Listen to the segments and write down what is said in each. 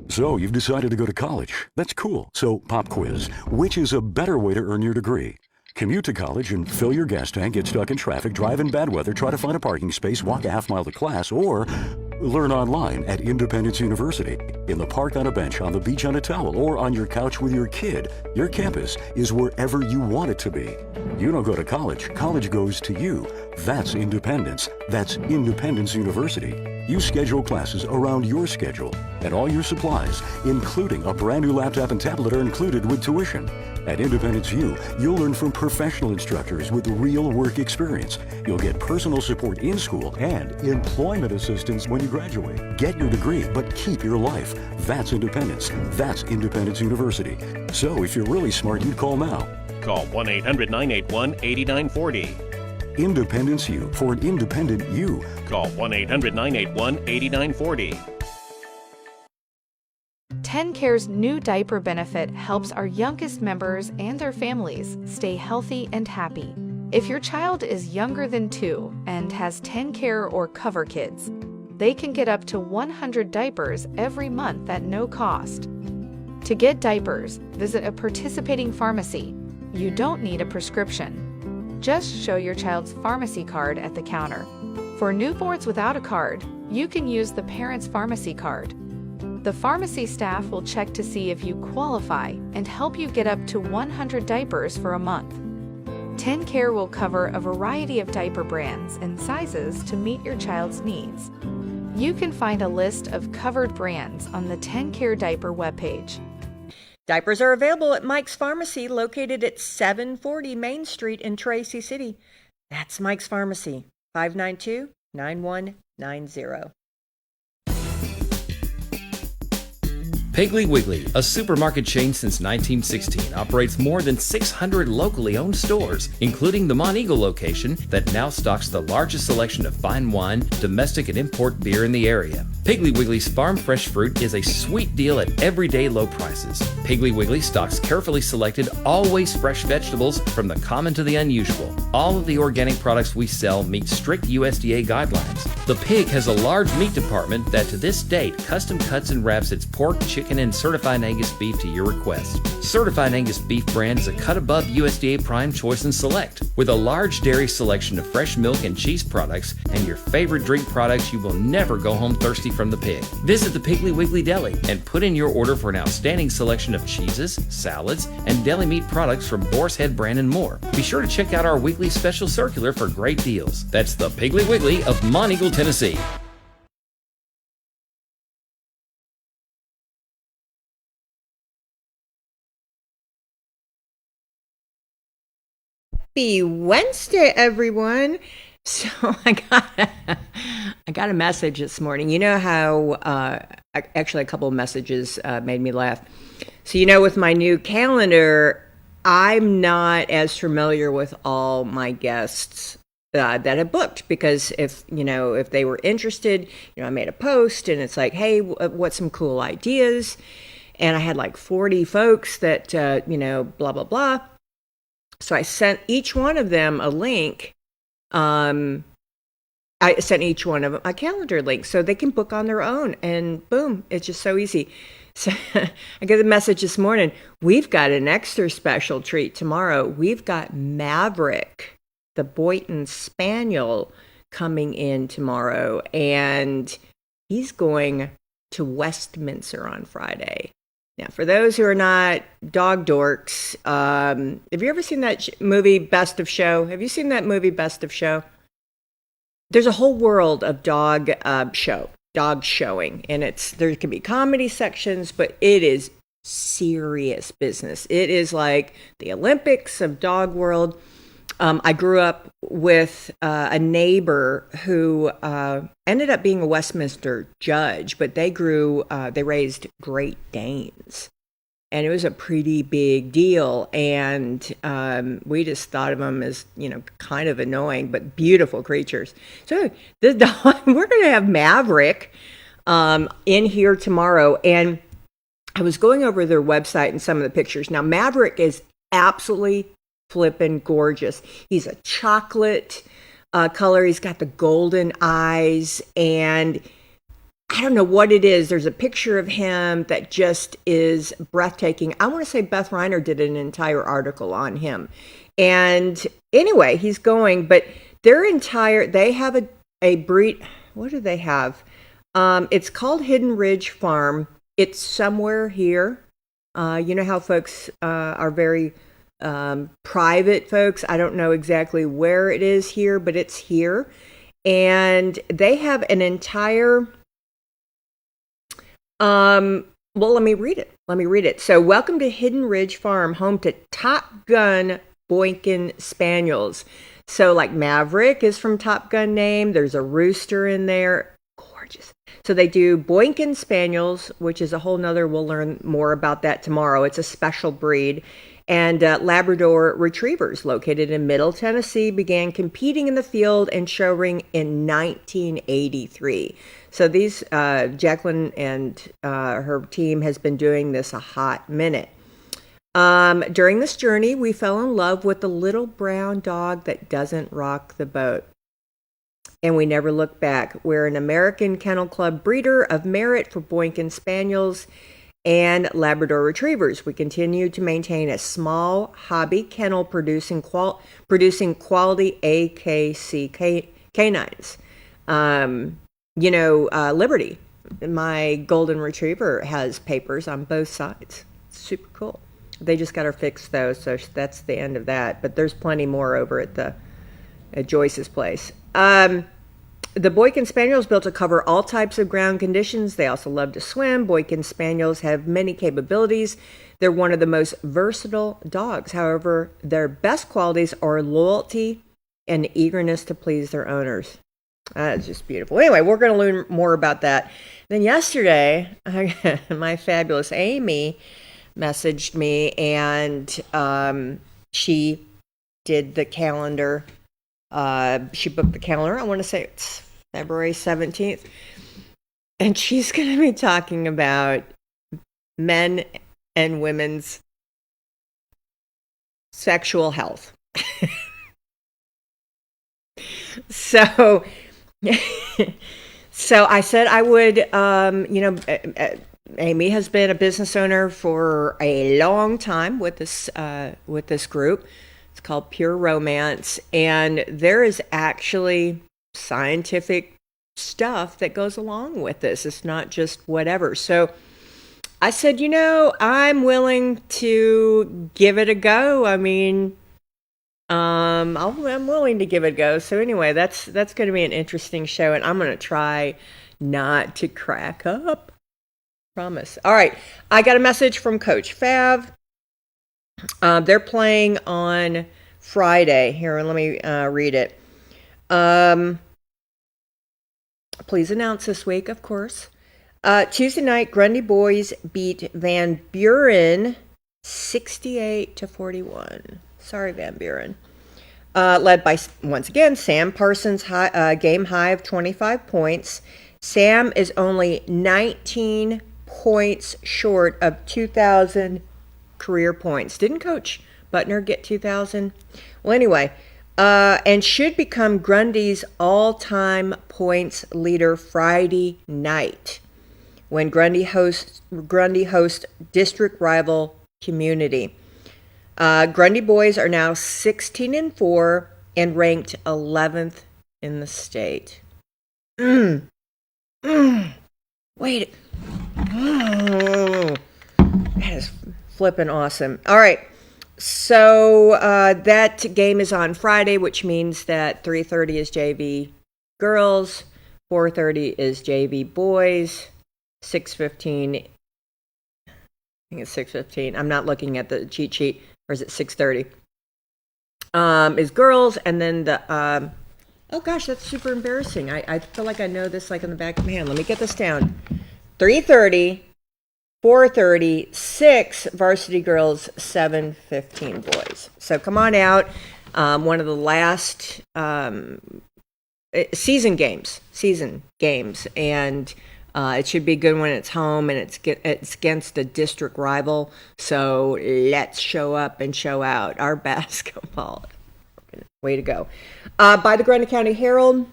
So you've decided to go to college. That's cool. So pop quiz. Which is a better way to earn your degree? Commute to college and fill your gas tank, get stuck in traffic, drive in bad weather, try to find a parking space, walk a half mile to class, or learn online at Independence University. In the park on a bench, on the beach on a towel, or on your couch with your kid, your campus is wherever you want it to be. You don't go to college. College goes to you. That's independence. That's Independence University. You schedule classes around your schedule, and all your supplies, including a brand new laptop and tablet, are included with tuition. At Independence U, you'll learn from professional instructors with real work experience. You'll get personal support in school and employment assistance when you graduate. Get your degree, but keep your life. That's independence. That's Independence University. So if you're really smart, you'd call now. Call 1-800-981-8940. Independence U, for an independent you. Call 1-800-981-8940. TennCare's new diaper benefit helps our youngest members and their families stay healthy and happy. If your child is younger than 2 and has TennCare or Cover Kids, they can get up to 100 diapers every month at no cost. To get diapers, visit a participating pharmacy. You don't need a prescription. Just show your child's pharmacy card at the counter. For newborns without a card, you can use the parent's pharmacy card. The pharmacy staff will check to see if you qualify and help you get up to 100 diapers for a month. TennCare will cover a variety of diaper brands and sizes to meet your child's needs. You can find a list of covered brands on the TennCare diaper webpage. Diapers are available at Mike's Pharmacy, located at 740 Main Street in Tracy City. That's Mike's Pharmacy, 592-9190. Piggly Wiggly, a supermarket chain since 1916, operates more than 600 locally owned stores, including the Mont Eagle location that now stocks the largest selection of fine wine, domestic and import beer in the area. Piggly Wiggly's farm fresh fruit is a sweet deal at everyday low prices. Piggly Wiggly stocks carefully selected, always fresh vegetables from the common to the unusual. All of the organic products we sell meet strict USDA guidelines. The Pig has a large meat department that to this date custom cuts and wraps its pork, chicken, and certified Angus beef to your request. Certified Angus beef brand is a cut above USDA Prime Choice and Select. With a large dairy selection of fresh milk and cheese products and your favorite drink products, you will never go home thirsty from the Pig. Visit the Piggly Wiggly Deli and put in your order for an outstanding selection of cheeses, salads, and deli meat products from Boar's Head brand and more. Be sure to check out our weekly special circular for great deals. That's the Piggly Wiggly of Mont Eagle, Tennessee. Happy Wednesday, everyone. So I got a message this morning. You know how actually a couple of messages made me laugh. So with my new calendar, I'm not as familiar with all my guests that I booked, because if they were interested, I made a post and it's like, hey, what's some cool ideas? And I had like 40 folks that blah blah blah. So I sent each one of them a link. I sent each one of them a calendar link so they can book on their own, and boom, it's just so easy. So I get a message this morning. We've got an extra special treat tomorrow. We've got Maverick, the Boynton Spaniel, coming in tomorrow, and he's going to Westminster on Friday. Now, for those who are not dog dorks, have you ever seen that movie Best of Show? Have you seen that movie Best of Show? There's a whole world of dog showing, and there can be comedy sections, but it is serious business. It is like the Olympics of dog world. I grew up with a neighbor who ended up being a Westminster judge, but they raised Great Danes. And it was a pretty big deal. And we just thought of them as, kind of annoying, but beautiful creatures. So the dog, we're going to have Maverick in here tomorrow. And I was going over their website and some of the pictures. Now, Maverick is absolutely flippin' gorgeous. He's a chocolate color. He's got the golden eyes, and I don't know what it is. There's a picture of him that just is breathtaking. I want to say Beth Reiner did an entire article on him. And anyway, he's going, but they have a breed. What do they have? It's called Hidden Ridge Farm. It's somewhere here. You know how folks are very private folks. I don't know exactly where it is here, but it's here. And they have an entire well, let me read it. So, welcome to Hidden Ridge Farm, home to Top Gun Boykin Spaniels. So, like Maverick is from Top Gun name. There's a rooster in there. Gorgeous. So, they do Boykin Spaniels, which is a whole nother, we'll learn more about that tomorrow. It's a special breed. And Labrador Retrievers, located in Middle Tennessee, began competing in the field and show ring in 1983. So these, Jacqueline and her team has been doing this a hot minute. During this journey, we fell in love with the little brown dog that doesn't rock the boat. And we never look back. We're an American Kennel Club breeder of merit for Boykin Spaniels and Labrador Retrievers. We continue to maintain a small hobby kennel producing quality AKC canines. Liberty, my golden retriever, has papers on both sides. Super cool. They just got her fixed though, so that's the end of that. But there's plenty more over at Joyce's place. The Boykin Spaniels built to cover all types of ground conditions. They also love to swim. Boykin Spaniels have many capabilities. They're one of the most versatile dogs. However, their best qualities are loyalty and eagerness to please their owners. That's just beautiful. Anyway, we're going to learn more about that. Then yesterday, my fabulous Amy messaged me, and she did the calendar. She booked the calendar. I want to say it's February 17th. And she's going to be talking about men and women's sexual health. So I said I would, Amy has been a business owner for a long time with this group. It's called Pure Romance, and there is actually scientific stuff that goes along with this. It's not just whatever. So I said, I'm willing to give it a go. I mean, I'm willing to give it a go. So anyway, that's going to be an interesting show, and I'm going to try not to crack up. Promise. All right. I got a message from Coach Fav. They're playing on Friday. Here, let me read it. Please announce this week, of course. Tuesday night, Grundy boys beat Van Buren 68-41. Sorry, Van Buren. Led by, once again, Sam Parsons, game high of 25 points. Sam is only 19 points short of 2,000 career points. Didn't Coach Butner get 2,000? Well, anyway, and should become Grundy's all-time points leader Friday night when Grundy hosts district rival Community. Grundy boys are now 16-4 and ranked 11th in the state. Wait. That is flipping awesome. All right. So that game is on Friday, which means that 3:30 is JV girls, 4:30 is JV boys, 6:15. I think it's 6:15. I'm not looking at the cheat sheet. Or is it 6:30? Is girls, and then the oh gosh, that's super embarrassing. I feel like I know this like in the back of my hand. Let me get this down. 3:30, 4:30, 6 varsity girls, 7:15 boys. So come on out. One of the last season games, and it should be good when it's home, and it's against a district rival. So let's show up and show out our basketball. Way to go. By the Grundy County Herald,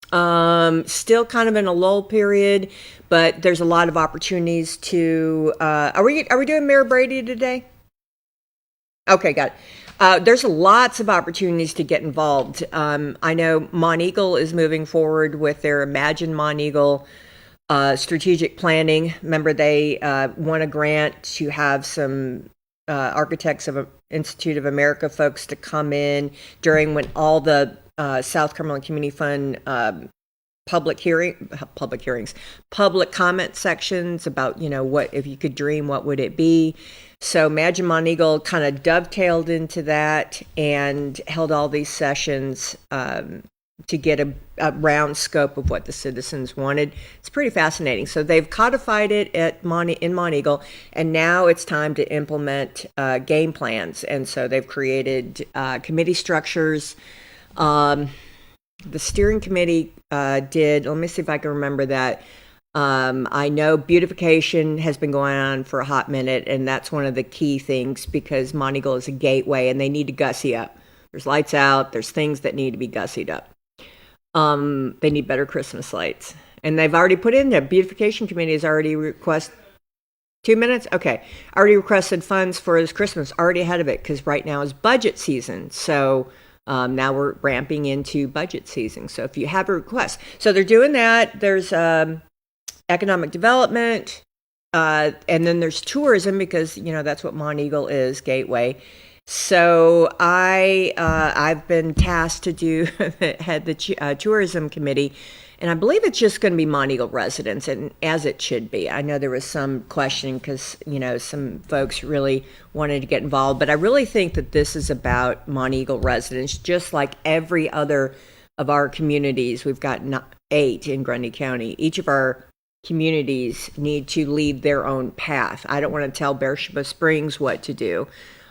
Still kind of in a lull period, but there's a lot of opportunities to. Are we doing Mayor Brady today? Okay, got it. There's lots of opportunities to get involved. I know Monteagle is moving forward with their Imagine Monteagle strategic planning. Remember, they won a grant to have some Architects of Institute of America folks to come in during when all the South Cumberland Community Fund public comment sections about, what if you could dream, what would it be? So Imagine Monteagle kind of dovetailed into that and held all these sessions to get a round scope of what the citizens wanted. It's pretty fascinating. So they've codified it in Monteagle, and now it's time to implement game plans. And so they've created committee structures. The steering committee did, let me see if I can remember that. I know beautification has been going on for a hot minute, and that's one of the key things because Monteagle is a gateway and they need to gussy up. There's lights out, there's things that need to be gussied up. They need better Christmas lights. And they've already put in there, beautification committee has already requested 2 minutes? Okay. Already requested funds for this Christmas, already ahead of it, because right now is budget season. So now we're ramping into budget season. So if you have a request. So they're doing that. There's economic development, and then there's tourism because, that's what Monteagle is, gateway. So I've been tasked to head the tourism committee, and I believe it's just going to be Monteagle residents, and as it should be. I know there was some questioning because, some folks really wanted to get involved, but I really think that this is about Monteagle residents, just like every other of our communities. We've got 8 in Grundy County. Each of our communities need to lead their own path. I don't want to tell Beersheba Springs what to do.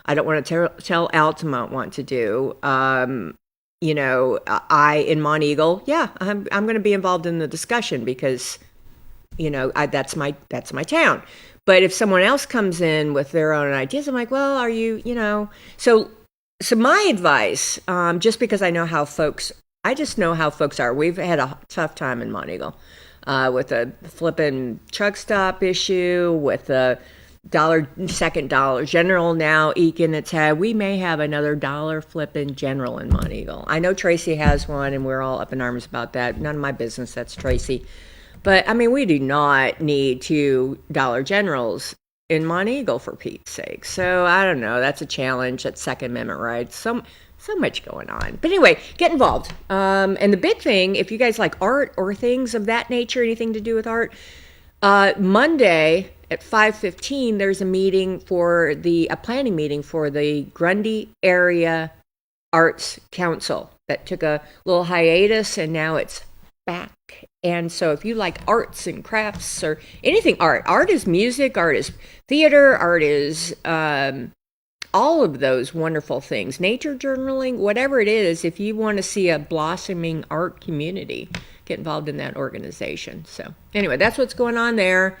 I don't want to tell Altamont what to do. I in Monteagle, I'm going to be involved in the discussion because, that's my town. But if someone else comes in with their own ideas, I'm like, well, are you, So my advice, just because I just know how folks are. We've had a tough time in Monteagle with a flipping truck stop issue, with a second Dollar General now eking its head. We may have another dollar flipping General in Monteagle. I know Tracy has one, and we're all up in arms about that. None of my business, that's Tracy. But, we do not need 2 Dollar Generals in Monteagle, for Pete's sake. So, I don't know. That's a challenge. That's Second Amendment rights. So much going on. But anyway, get involved. And the big thing, if you guys like art or things of that nature, anything to do with art, Monday at 5:15, there's a planning meeting for the Grundy Area Arts Council that took a little hiatus and now it's back. And so if you like arts and crafts or anything art is music, art is theater, art is all of those wonderful things, nature journaling, whatever it is, if you want to see a blossoming art community, get involved in that organization. So anyway, that's what's going on there.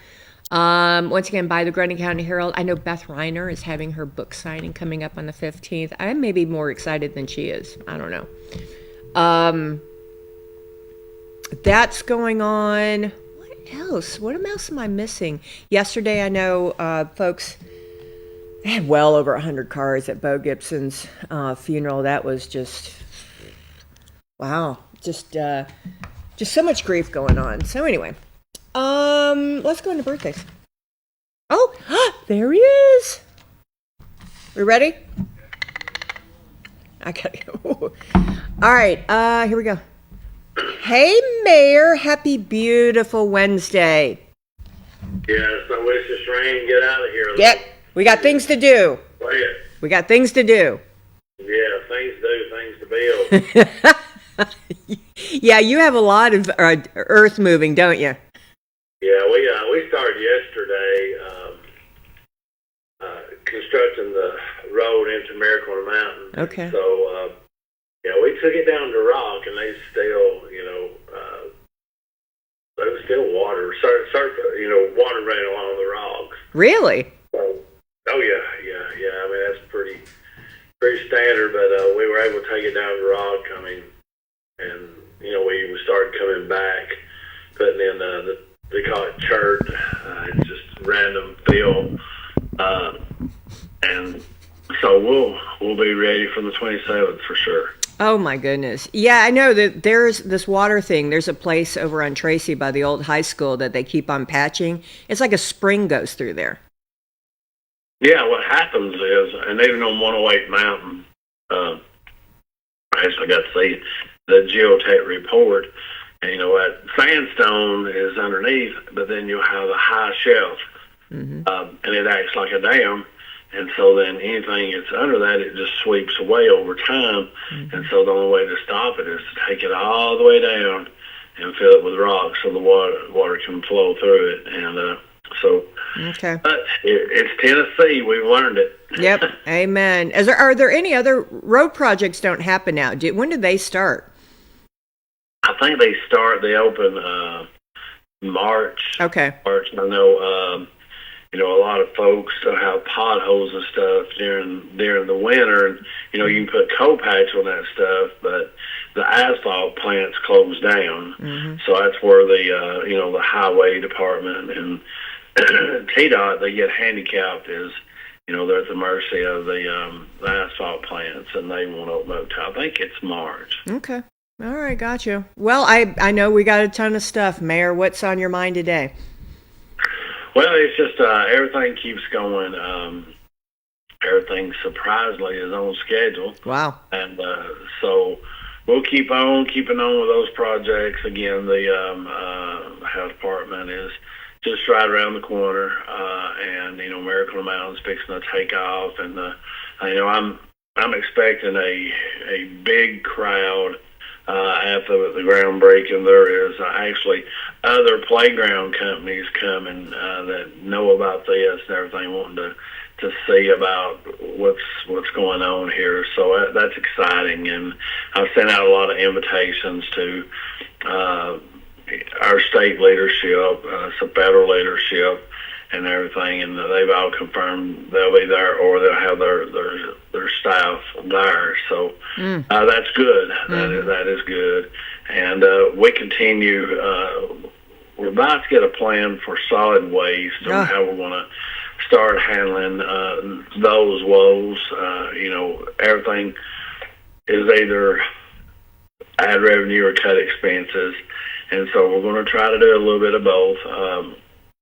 Once again, by the Grundy County Herald. I know Beth Reiner is having her book signing coming up on the 15th. I may be more excited than she is. I don't know. That's going on. What else? What else am I missing? Yesterday, I know folks, they had well over 100 cars at Bo Gibson's funeral. That was just, wow. Just so much grief going on. So anyway, let's go into birthdays. Oh, there he is. We ready? I gotta go. All right, here we go. Hey, Mayor, happy beautiful Wednesday. Yes, I wish this rain to get out of here. Yep, we got things to do. We got things to do. Yeah, things to do, things to build. Yeah, you have a lot of earth moving, don't you? Yeah, we started yesterday constructing the road into Miracle on the Mountain. Okay. So, we took it down to rock, and they still, there was still water, water running along the rocks. Really? So, oh yeah. I mean, that's pretty standard, but we were able to take it down to rock. I mean, and we started coming back, putting in they call it chert. It's just random fill, and so we'll be ready for the 27th for sure. Oh my goodness. Yeah, I know that there's this water thing. There's a place over on Tracy by the old high school that they keep on patching. It's like a spring goes through there. Yeah, what happens is, and even on 108 Mountain, I actually got to see the geotech report, and what sandstone is underneath, but then you'll have a high shelf, and it acts like a dam. And so then anything that's under that, it just sweeps away over time. And so the only way to stop it is to take it all the way down and fill it with rocks so the water can flow through it. And Okay. But it's Tennessee. We've learned it. Yep. Amen. Are there any other road projects don't happen now? When did they start? I think they open March. Okay. March. I know. A lot of folks have potholes and stuff during the winter, and you can put coal patch on that stuff, but the asphalt plants close down. So that's where the highway department and TDOT, they get handicapped is they're at the mercy of the asphalt plants, and they won't open up till I think it's March. Okay. All right, got you. Well, I know we got a ton of stuff, Mayor. What's on your mind today? Well, it's just everything keeps going. Everything surprisingly is on schedule. Wow. And so we'll keep on keeping on with those projects. Again, the health department is just right around the corner, and Miracle Mountain's fixing to take off, and I'm expecting a big crowd after the groundbreaking. There is actually other playground companies coming that know about this and everything, wanting to see about what's going on here. So that's exciting, and I've sent out a lot of invitations to our state leadership, some federal leadership, and everything, and they've all confirmed they'll be there or they'll have their staff there. So that's good. That is good. And we continue. We're about to get a plan for solid waste and how we're going to start handling those woes. Everything is either add revenue or cut expenses, and so we're going to try to do a little bit of both.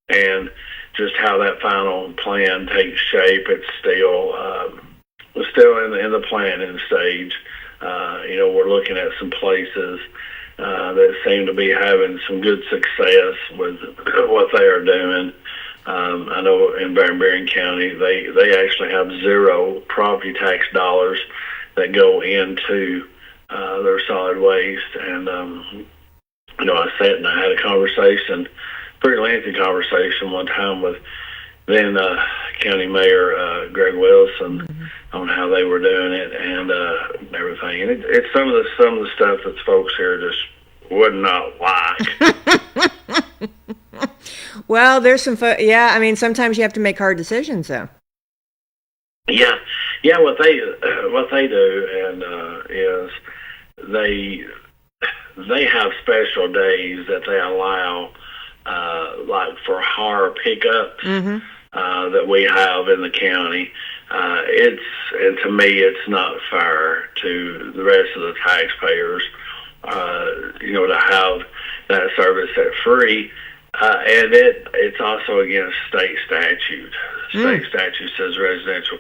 And just how that final plan takes shape, it's still in the planning stage. We're looking at some places that seem to be having some good success with what they are doing. I know in Van Buren County, they actually have zero property tax dollars that go into their solid waste. And I sat and I had a conversation, pretty lengthy conversation one time with then County Mayor Greg Wilson on how they were doing it and everything. And it's some of the stuff that folks here just would not like. Well, there's some. I mean, sometimes you have to make hard decisions, though. Yeah. What they do and is they have special days that they allow. Like for hire pickups that we have in the county, and to me it's not fair to the rest of the taxpayers, to have that service at free, and it's also against state statute. State statute says residential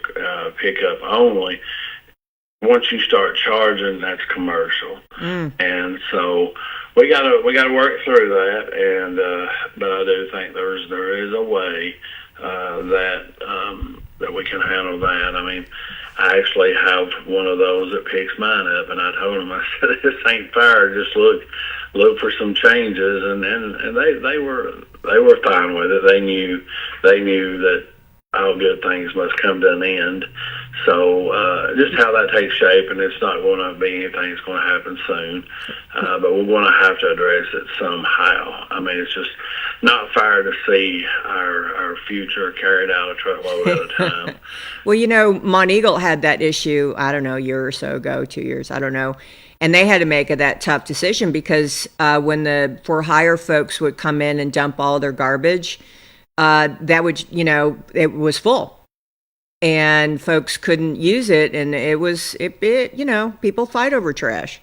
pickup only. Once you start charging, that's commercial, and so. We gotta work through that, and but I do think there is a way that we can handle that. I mean, I actually have one of those that picks mine up, and I told him, I said, this ain't fair. Just look for some changes, and they were fine with it. They knew that all good things must come to an end. So just how that takes shape, and it's not going to be anything that's going to happen soon, but we're going to have to address it somehow. I mean, it's just not fair to see our future carried out a truckload at a time. Well, you know, Monteagle had that issue, I don't know, a year or so ago, 2 years, I don't know. And they had to make that tough decision because when the for hire folks would come in and dump all their garbage, that would, you know, it was full. And folks couldn't use it, and it you know, people fight over trash.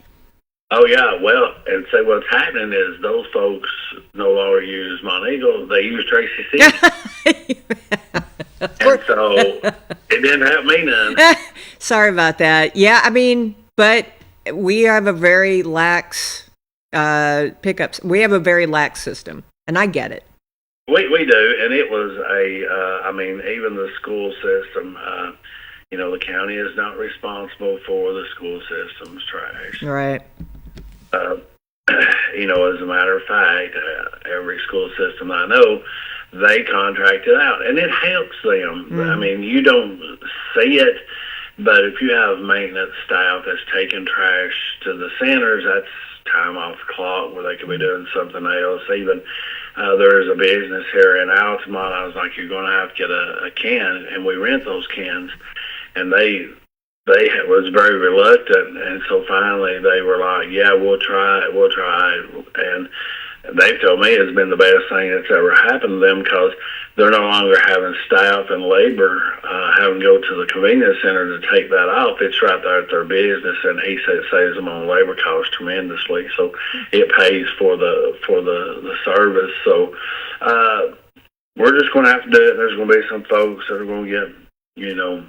Oh yeah, well, and so what's happening is those folks no longer use Monteagle; they use Tracy City, and so it didn't help me none. Sorry about that. Yeah, I mean, but we have a very lax pickups. We have a very lax system, and I get it. We do, and it was I mean, even the school system. You know, the county is not responsible for the school system's trash. Right. You know, as a matter of fact, every school system I know, they contract it out, and it helps them. I mean, you don't see it, but if you have maintenance staff that's taking trash to the centers, that's time off the clock where they could be doing something else. Even there is a business here in Altamont. I was like, you're going to have to get a can, and we rent those cans, and they was very reluctant, and so finally they were like, yeah, we'll try it, and they've told me it's been the best thing that's ever happened to them because they're no longer having staff and labor having to go to the convenience center to take that off. It's right there at their business, and he said it saves them on labor costs tremendously, so it pays for the service. So we're just going to have to do it. There's going to be some folks that are going to get, you know,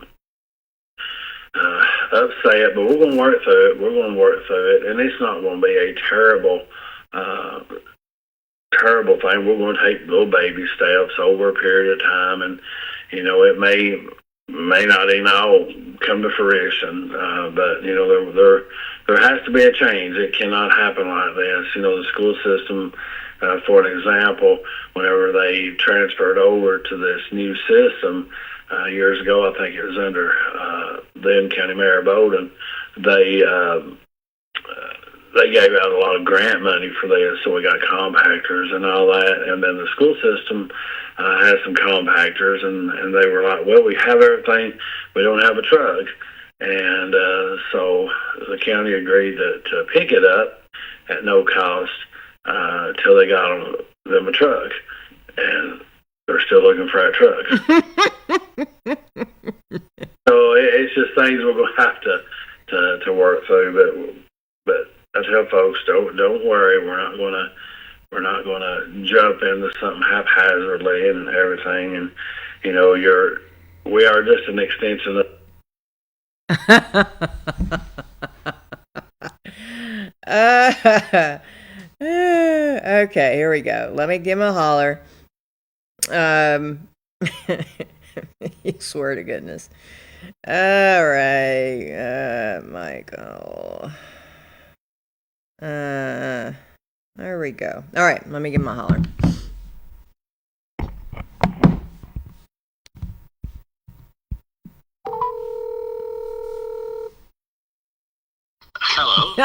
upset, but we're going to work through it. And it's not going to be a terrible thing. We're going to take little baby steps over a period of time, and you know, it may not even all come to fruition. But you know, there has to be a change. It cannot happen like this. You know, the school system, for an example, whenever they transferred over to this new system years ago, I think it was under then County Mayor Bowden, they gave out a lot of grant money for this, so we got compactors and all that. And then the school system has some compactors, and they were like, well, we have everything, we don't have a truck. And so the county agreed to pick it up at no cost till they got them a truck. And they're still looking for a truck. So it's just things we're going to have to work through. But I tell folks, don't worry. We're not going to jump into something haphazardly and everything. And you know, we are just an extension of. Okay, here we go. Let me give him a holler. You swear to goodness. All right, Michael. There we go. All right, let me give him a holler. Hello.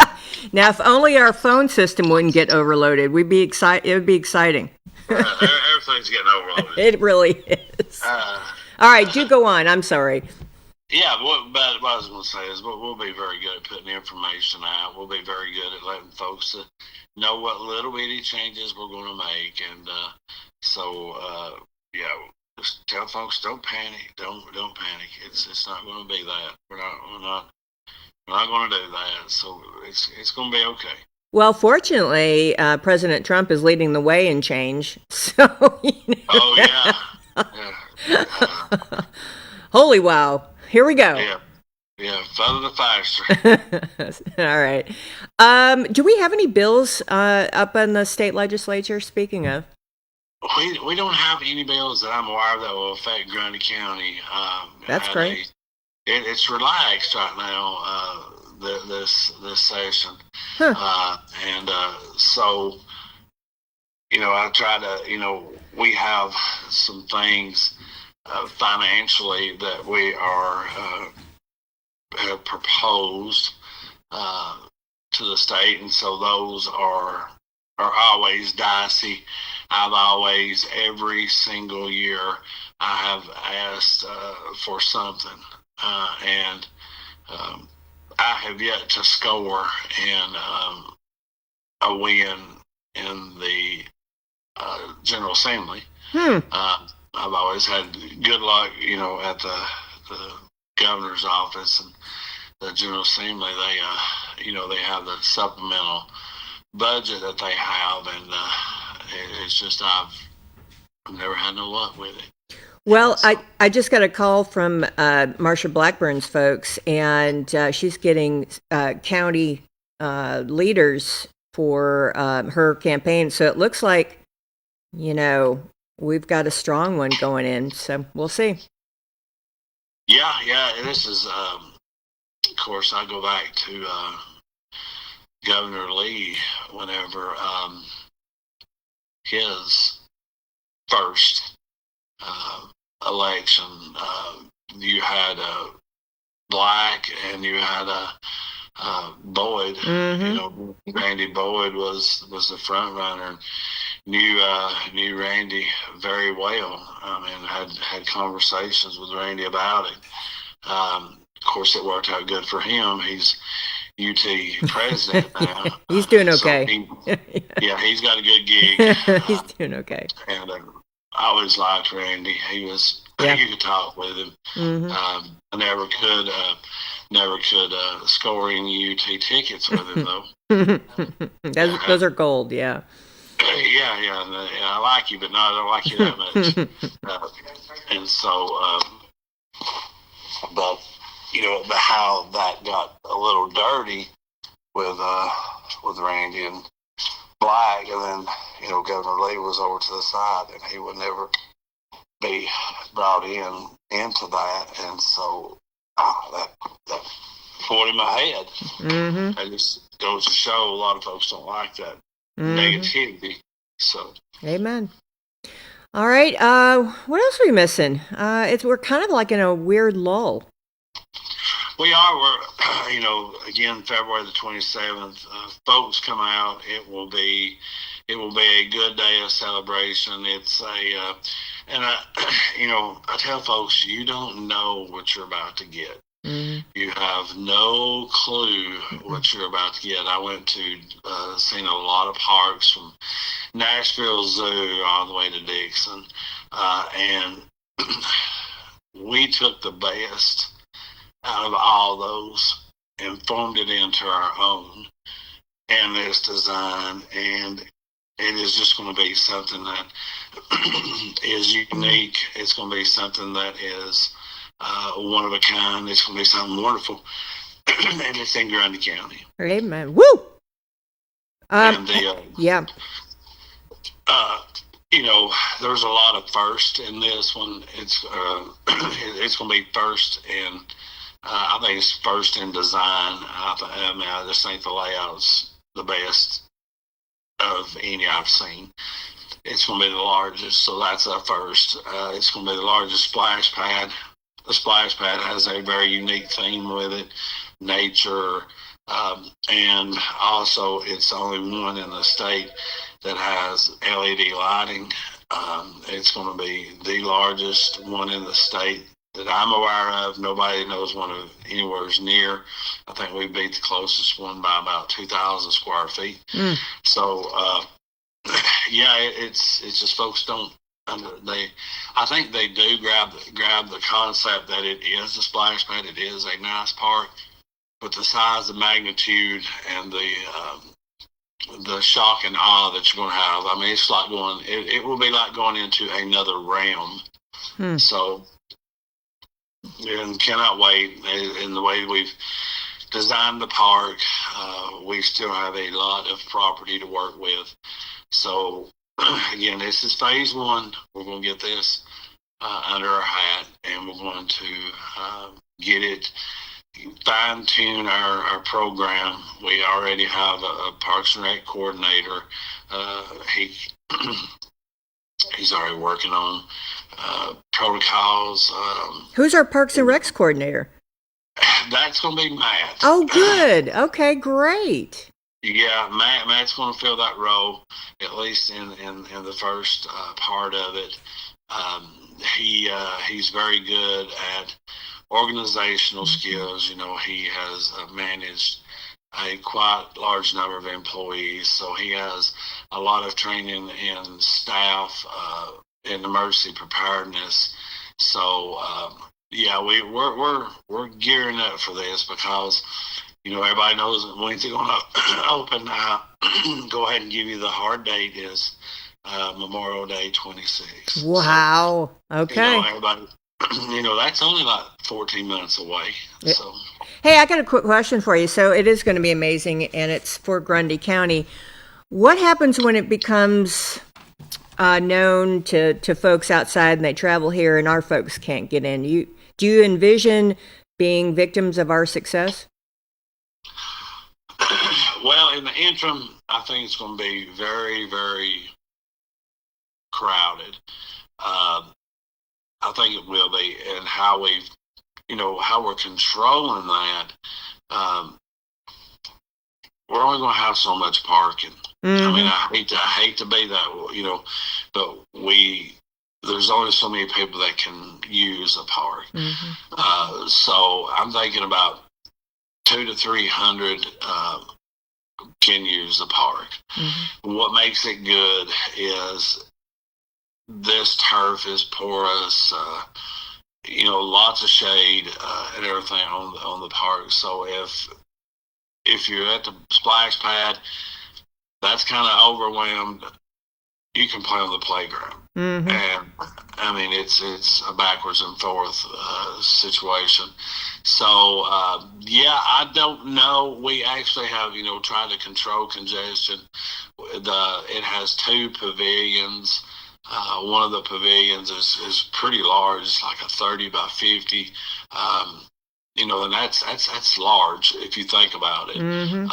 Now, if only our phone system wouldn't get overloaded, we'd be excited. It would be exciting. Everything's getting overloaded. It really is. All right, do go on. I'm sorry. Yeah, what I was going to say is we'll be very good at putting information out. We'll be very good at letting folks know what little bitty changes we're going to make. And yeah, just tell folks, don't panic. Don't panic. It's not going to be that. We're not going to do that. So it's going to be okay. Well, fortunately, President Trump is leading the way in change. So, you know. Oh, yeah. Holy wow. Here we go. Yeah, further the faster. All right. Do we have any bills up in the state legislature, speaking of? We don't have any bills that I'm aware of that will affect Grundy County. That's great. It's relaxed right now, this session. Huh. So, you know, I try to, you know, we have some things financially that we have proposed to the state, and so those are always dicey. I've always, every single year, I have asked for something, and I have yet to score in a win in the General Assembly. I've always had good luck, at the governor's office and the General Assembly. They have the supplemental budget that they have, and it's just I've never had no luck with it. Well, I just got a call from Marsha Blackburn's folks, and she's getting county leaders for her campaign. So it looks like, we've got a strong one going in. So we'll see. Yeah. This is, of course, I go back to Governor Lee whenever his first election, you had Black and you had Boyd. Randy Boyd was the front runner. Knew Randy very well. I mean, had conversations with Randy about it. Of course, it worked out good for him. He's UT president now. He's doing okay. He's got a good gig. He's doing okay. And I always liked Randy. You could talk with him. I never could score any UT tickets with him though. Those are gold, yeah. Yeah. I like you, but no, I don't like you that much. And so, but how that got a little dirty with Randy and Black, and then Governor Lee was over to the side, and he would never be brought into that, and so that poured in my head. It just goes to show a lot of folks don't like that negativity. So, amen. All right. What else are we missing? We're kind of like in a weird lull. We are. We're, again, February the 27th. Folks come out. It will be a good day of celebration. It's I tell folks, you don't know what you're about to get. You have no clue what you're about to get. I went to seen a lot of parks from Nashville Zoo all the way to Dixon, and we took the best out of all those and formed it into our own and this design, and it is just going to be something that is unique. It's going to be something that is one of a kind. It's going to be something wonderful, and it's in Grundy County. Amen. Woo! And yeah. There's a lot of first in this one. It's going to be first in. I think it's first in design. I just think the layout's the best of any I've seen. It's going to be the largest, so that's our first. It's going to be the largest splash pad. The splash pad has a very unique theme with it, nature, and also it's the only one in the state that has LED lighting. It's going to be the largest one in the state that I'm aware of. Nobody knows one of anywhere near. I think we beat the closest one by about 2,000 square feet. So, it's just folks don't. I think they do grab the concept that it is a splash pad. It is a nice park, but the size, the magnitude, and the shock and awe that you're going to have. I mean, it's like it will be like going into another realm. So, and cannot wait. In the way we've designed the park, we still have a lot of property to work with. So, again, this is phase one. We're going to get this under our hat, and we're going to get it, fine-tune our program. We already have a Parks and Rec coordinator. He's already working on protocols. Who's our Parks and Recs coordinator? That's going to be Matt. Oh, good. Okay, great. Yeah, Matt's going to fill that role at least in the first part of it. He's very good at organizational skills. You know, he has managed a quite large number of employees, so he has a lot of training in staff in emergency preparedness. So yeah, we're gearing up for this because you know everybody knows when's it going to open. Go ahead and give you the hard date is Memorial Day 26. Wow. So, Okay. you know, everybody, you know, that's only like 14 minutes away. So. Hey, I got a quick question for you. So it is going to be amazing, and it's for Grundy County. What happens when it becomes known to folks outside and they travel here and our folks can't get in? Do you envision being victims of our success? Well, in the interim, I think it's going to be very, very crowded. I think it will be, and how we're controlling that. We're only going to have so much parking. Mm-hmm. I mean, I hate to be that, you know, but there's only so many people that can use a park. Mm-hmm. So I'm thinking about 200 to 300 can use the park. Mm-hmm. What makes it good is this turf is porous, you know, lots of shade and everything on the park. So if you're at the splash pad, that's kind of overwhelmed. You can play on the playground, Mm-hmm. and I mean it's a backwards and forth situation. So yeah, I don't know. We actually have tried to control congestion. It has 2 pavilions. One of the pavilions is pretty large. It's like a 30 by 50. And that's large if you think about it. Mm-hmm.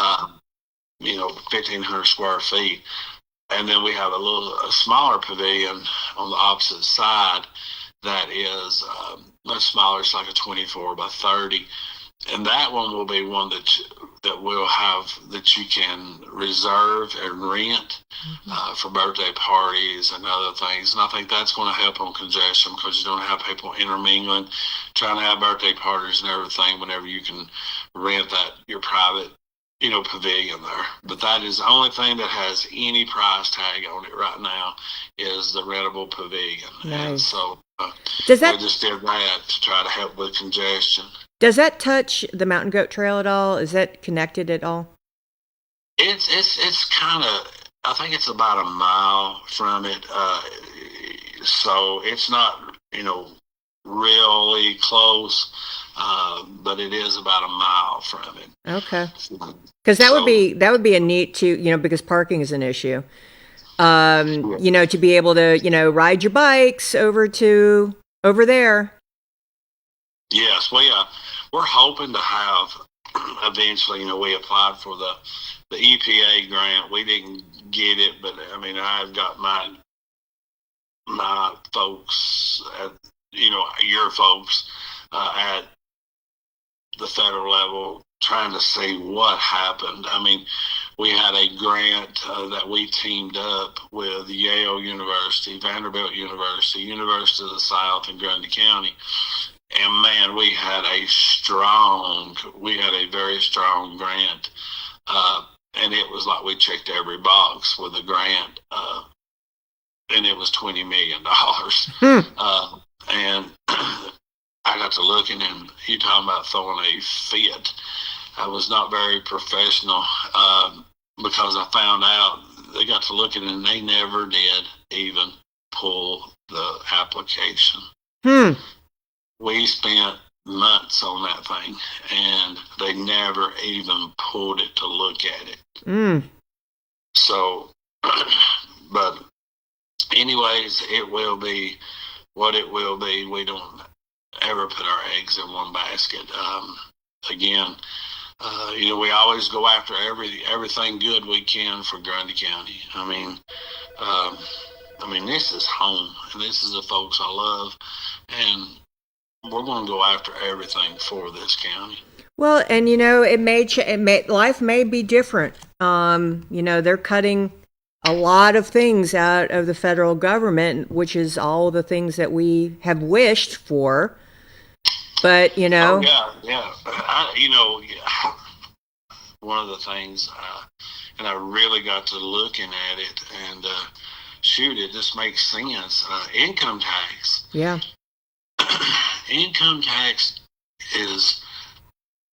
1,500 square feet. And then we have a smaller pavilion on the opposite side that is much smaller. It's like a 24 by 30. And that one will be one that we'll have that you can reserve and rent for birthday parties and other things. And I think that's going to help on congestion because you don't have people intermingling, trying to have birthday parties and everything whenever you can rent your private, pavilion there. But that is the only thing that has any price tag on it right now is the rentable pavilion. Nice. And so we just did that to try to help with congestion. Does that touch the Mountain Goat Trail at all? Is that connected at all? It's kind of, I think it's about a mile from it. So it's not, really close, but it is about a mile from it. Okay. Because that would be a neat because parking is an issue. To be able to, ride your bikes over there. Yes, we're hoping to have eventually. We applied for the EPA grant. We didn't get it, but I mean, I've got my folks, your folks at the federal level trying to see what happened. I mean, we had a grant that we teamed up with Yale University, Vanderbilt University, University of the South, and Grundy County. And man, we had a very strong grant. And it was like we checked every box with the grant. And it was $20 million. And I got to looking, and you talking about throwing a fit. I was not very professional because I found out they got to looking, and they never did even pull the application. We spent months on that thing, and they never even pulled it to look at it. So, but anyways, it will be what it will be. We don't ever put our eggs in one basket. Again, we always go after everything good we can for Grundy County. I mean, this is home, and this is the folks I love, and we're going to go after everything for this county. Well, and life may be different They're cutting a lot of things out of the federal government, which is all the things that we have wished for. But, Oh yeah. One of the things, and I really got to looking at it, and shoot, it just makes sense. Income tax. Yeah. Income tax is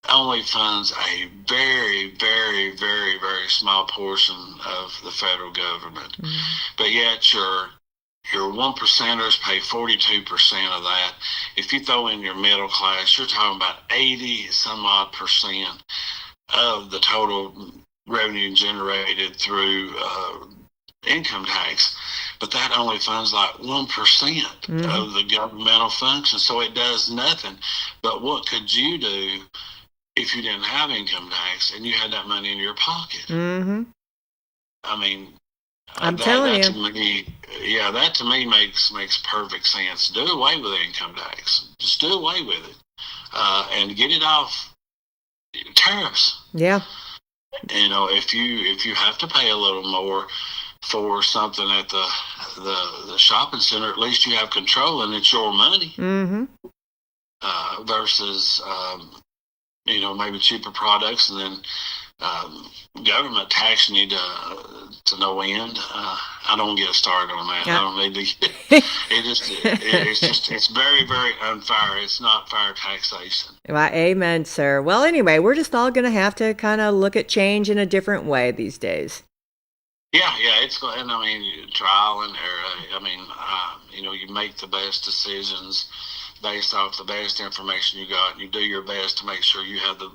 only funds a very, very, very, very small portion of the federal government. Mm-hmm. But yet your 1%ers pay 42% of that. If you throw in your middle class, you're talking about 80 some odd percent of the total revenue generated through income tax. But that only funds like 1% of the governmental function, so it does nothing. But what could you do if you didn't have income tax and you had that money in your pocket? Mm-hmm. I mean, I'm telling you. That to me makes perfect sense. Do away with income tax. Just do away with it, and get it off tariffs. Yeah. If you have to pay a little more for something at the shopping center, at least you have control and it's your money. Mm-hmm. Versus maybe cheaper products, and then government taxing you to no end. I don't get started on that. I don't need to. It's very, very unfair. It's not fair taxation. Well, amen, sir. Well, anyway, we're just all going to have to kind of look at change in a different way these days. Yeah, it's, and trial and error. You make the best decisions based off the best information you got, and you do your best to make sure you have the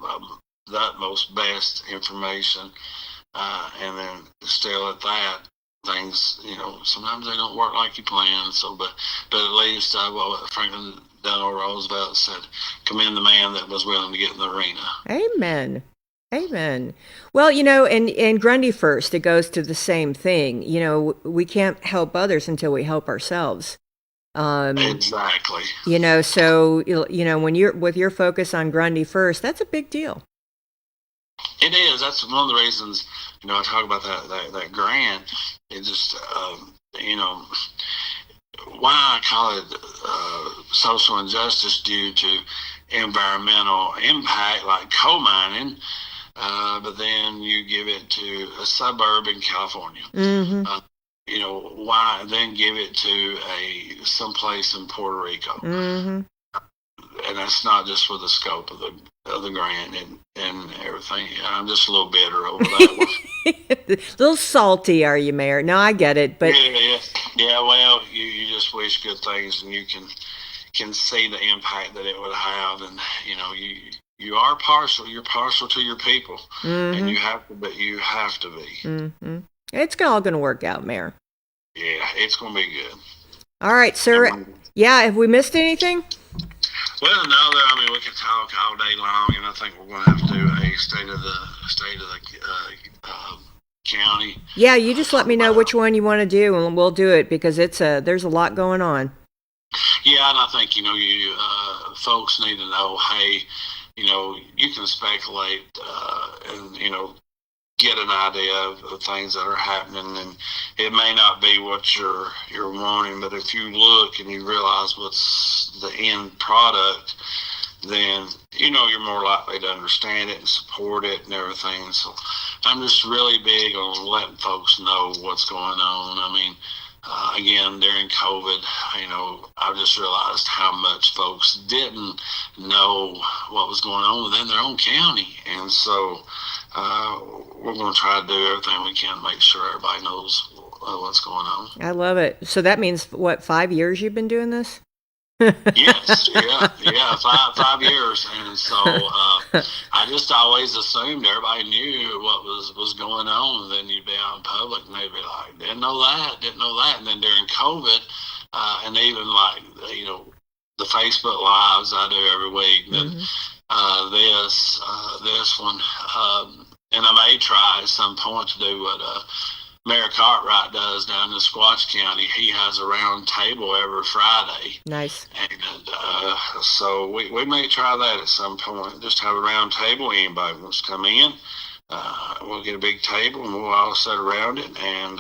utmost best information, and then still at that, things, sometimes they don't work like you planned. So, but at least Franklin Delano Roosevelt said, "Commend the man that was willing to get in the arena." Amen. Well, and Grundy First, it goes to the same thing. We can't help others until we help ourselves. Exactly. So when you're with your focus on Grundy First, that's a big deal. It is. That's one of the reasons. I talk about that grant. It just why I call it social injustice due to environmental impact, like coal mining. But then you give it to a suburb in California. Mm-hmm. Why then give it to someplace in Puerto Rico? Mm-hmm. And that's not just for the scope of the grant and everything. I'm just a little bitter over that one. A little salty, are you, Mayor? No, I get it, but yeah. Well, you just wish good things, and you can see the impact that it would have, and you are partial. You're partial to your people, mm-hmm. and you have to be. Mm-hmm. It's all going to work out, Mayor. Yeah, it's going to be good. All right, sir. Have we missed anything? Well, no. We can talk all day long, and I think we're going to have to do a state of the county. Yeah, you just let me know which one you want to do, and we'll do it because there's a lot going on. Yeah, and I think you folks need to know. Hey, you can speculate and get an idea of things that are happening, and it may not be what you're wanting, but if you look and you realize what's the end product, then you're more likely to understand it and support it and everything. So I'm just really big on letting folks know what's going on. Again, during COVID, I just realized how much folks didn't know what was going on within their own county. And so we're going to try to do everything we can to make sure everybody knows what's going on. I love it. So that means, 5 years you've been doing this? Yes, yeah, 5 years. And so I just always assumed everybody knew what was going on, and then you'd be out in public and they'd be like, didn't know that. And then during COVID, and even the Facebook Lives I do every week, mm-hmm. this one, and I may try at some point to do what Mayor Cartwright does down in Squatch County. He has a round table every Friday. Nice. And so we may try that at some point. Just have a round table. Anybody wants to come in, we'll get a big table and we'll all sit around it and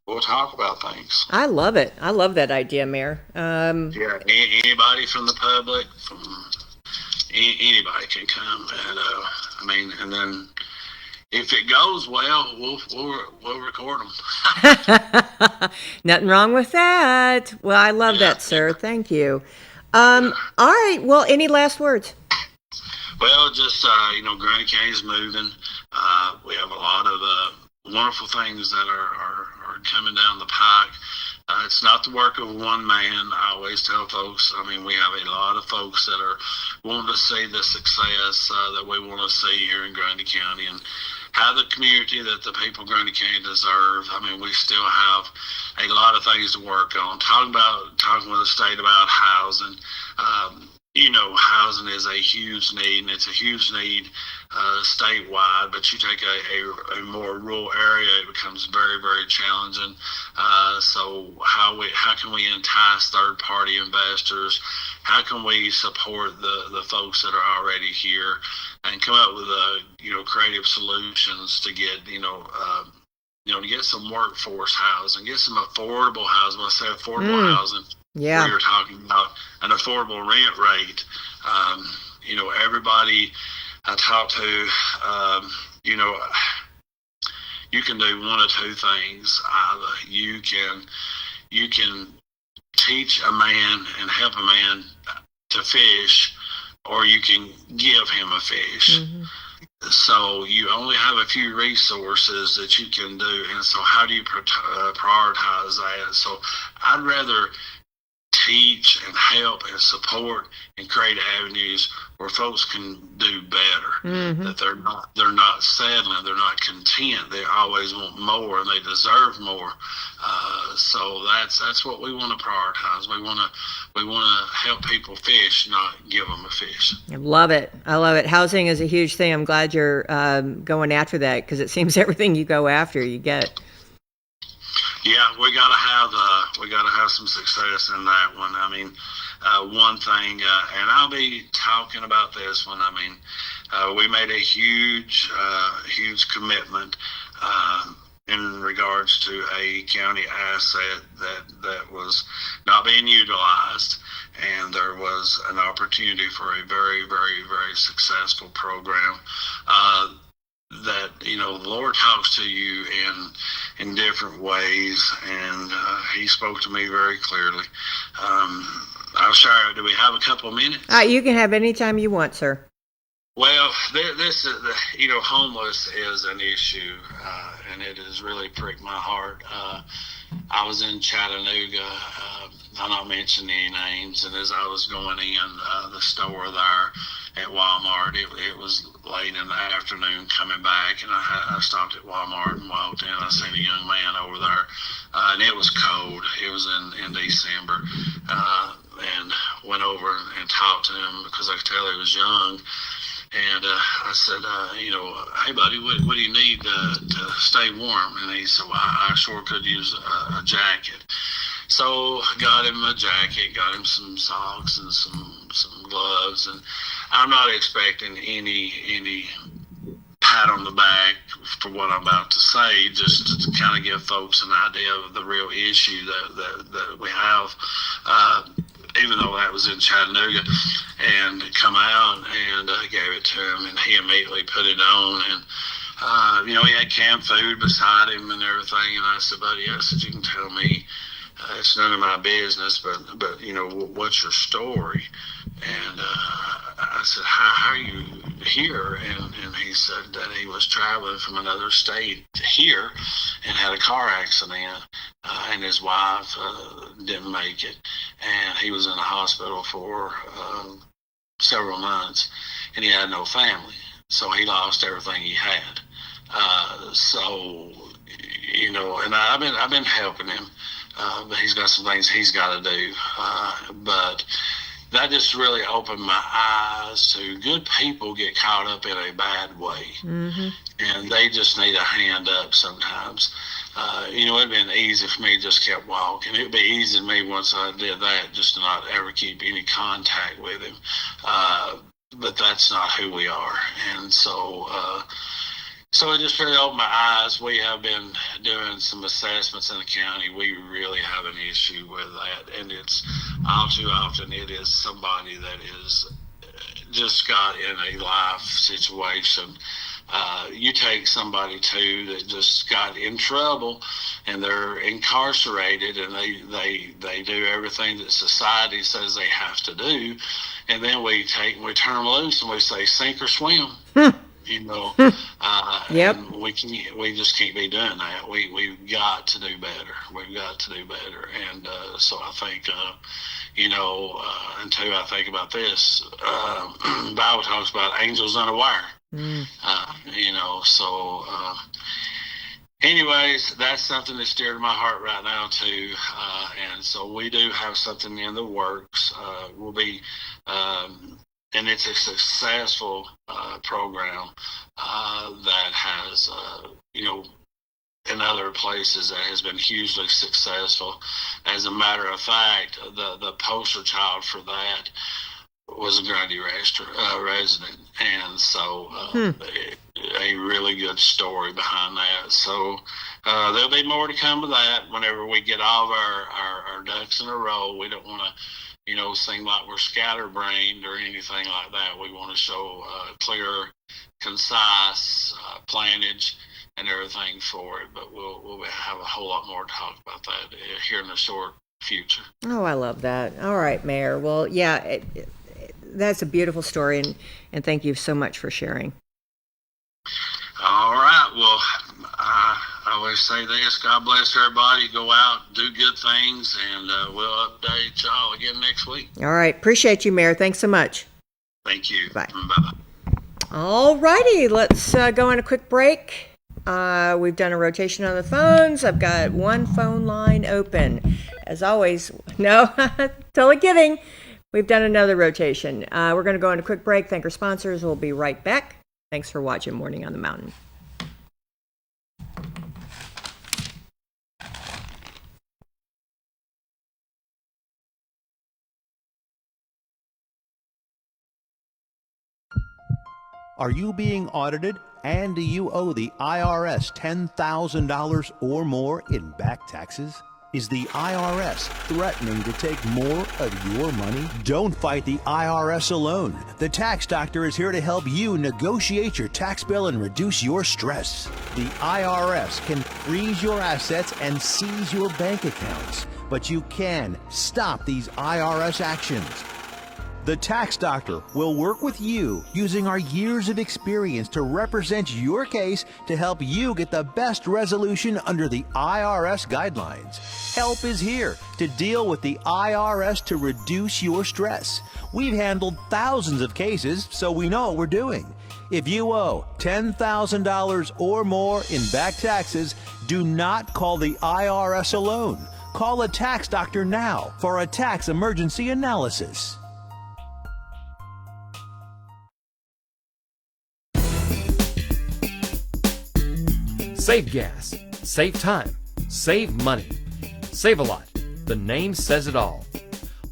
we'll talk about things. I love it. I love that idea, Mayor. Yeah, anybody from the public, from anybody can come, and and then if it goes well, we'll record them. Nothing wrong with that. Well, I love that, sir. Thank you. All right. Well, any last words? Well, just Granite County's moving. We have a lot of wonderful things that are coming down the pike. It's not the work of one man. I always tell folks, we have a lot of folks that are wanting to see the success that we want to see here in Grundy County and have the community that the people of Grundy County deserve. We still have a lot of things to work on. Talking with the state about housing. Housing is a huge need, and it's a huge need statewide. But you take a more rural area, it becomes very, very challenging. So how can we entice third-party investors? How can we support the folks that are already here, and come up with creative solutions to get to get some workforce housing, get some affordable housing. When I say affordable housing. Yeah. We were talking about an affordable rent rate. Everybody I talk to, you can do one of two things. Either you can teach a man and help a man to fish, or you can give him a fish. Mm-hmm. So you only have a few resources that you can do, and so how do you prioritize that? So I'd rather teach and help and support and create avenues where folks can do better. Mm-hmm. That they're not settling, they're not content. They always want more, and they deserve more. So that's what we want to prioritize. We want to help people fish, not give them a fish. I love it. Housing is a huge thing. I'm glad you're going after that, because it seems everything you go after, you get. Yeah, we gotta have some success in that one. One thing, and I'll be talking about this one. We made a huge commitment in regards to a county asset that was not being utilized, and there was an opportunity for a very, very, very successful program. That the Lord talks to you in different ways, and He spoke to me very clearly. I'm sorry. Do we have a couple of minutes? You can have any time you want, sir. Well, this is homeless is an issue, and it has really pricked my heart. I was in Chattanooga. I'll not mention any names. And as I was going in the store there at Walmart, it was late in the afternoon coming back, and I stopped at Walmart and walked in. I seen a young man over there, and it was cold. It was in December, and went over and talked to him because I could tell he was young. And I said, hey, buddy, what do you need to stay warm? And he said, well, I sure could use a jacket. So got him a jacket, got him some socks and some gloves. And I'm not expecting any pat on the back for what I'm about to say, just to kind of give folks an idea of the real issue that we have. Even though that was in Chattanooga, and come out and gave it to him, and he immediately put it on, and he had canned food beside him and everything. And I said, buddy, I said, you can tell me, it's none of my business, but what's your story? And I said, how are you here? And he said that he was traveling from another state here and had a car accident, and his wife didn't make it, and he was in the hospital for several months, and he had no family, so he lost everything he had. And I've been helping him, but he's got some things he's got to do, but that just really opened my eyes to good people get caught up in a bad way. Mm-hmm. And they just need a hand up sometimes. It'd been easy for me to just kept walking. It'd be easy to me once I did that just to not ever keep any contact with him. But that's not who we are. And so, So it just really opened my eyes. We have been doing some assessments in the county. We really have an issue with that, and it's all too often it is somebody that is just got in a life situation. You take somebody too that just got in trouble, and they're incarcerated, and they do everything that society says they have to do, and then we turn them loose and we say sink or swim. You know, Yep. and we just can't be doing that. We've got to do better. We've got to do better. And so I think, and two, I think about this. Bible talks about angels unaware. Anyways, that's something that's dear to my heart right now too. And so we do have something in the works. We'll be. And it's a successful program that has, in other places that has been hugely successful. As a matter of fact, the poster child for that was a Grundy resident, and so a really good story behind that. So there'll be more to come with that whenever we get all of our ducks in a row. We don't want to seem like we're scatterbrained or anything like that. We want to show clear, concise planage and everything for it. But we'll have a whole lot more to talk about that here in the short future. Oh, I love that. All right, Mayor. Well, yeah, that's a beautiful story, and thank you so much for sharing. All right. Well, I always say this: God bless everybody. Go out, do good things, and we'll update y'all again next week. All right. Appreciate you, Mayor. Thanks so much. Thank you. Bye. Bye-bye. All righty. Let's go on a quick break. We've done a rotation on the phones. I've got one phone line open. As always, no, totally kidding. We've done another rotation. We're going to go on a quick break. Thank our sponsors. We'll be right back. Thanks for watching Morning on the Mountain. Are you being audited, and do you owe the IRS $10,000 or more in back taxes? Is the IRS threatening to take more of your money? Don't fight the IRS alone. The Tax Doctor is here to help you negotiate your tax bill and reduce your stress. The IRS can freeze your assets and seize your bank accounts, but you can stop these IRS actions. The Tax Doctor will work with you using our years of experience to represent your case to help you get the best resolution under the IRS guidelines. Help is here to deal with the IRS to reduce your stress. We've handled thousands of cases, so we know what we're doing. If you owe $10,000 or more in back taxes, do not call the IRS alone. Call a Tax Doctor now for a tax emergency analysis. Save gas, save time, save money. Save-A-Lot, the name says it all.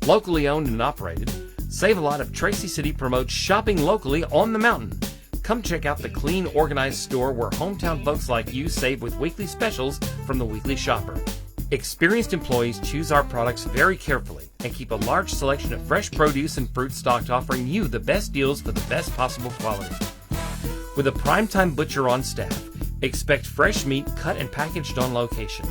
Locally owned and operated, Save-A-Lot of Tracy City promotes shopping locally on the mountain. Come check out the clean, organized store where hometown folks like you save with weekly specials from the Weekly Shopper. Experienced employees choose our products very carefully and keep a large selection of fresh produce and fruit stocked, offering you the best deals for the best possible quality. With a primetime butcher on staff, expect fresh meat cut and packaged on location,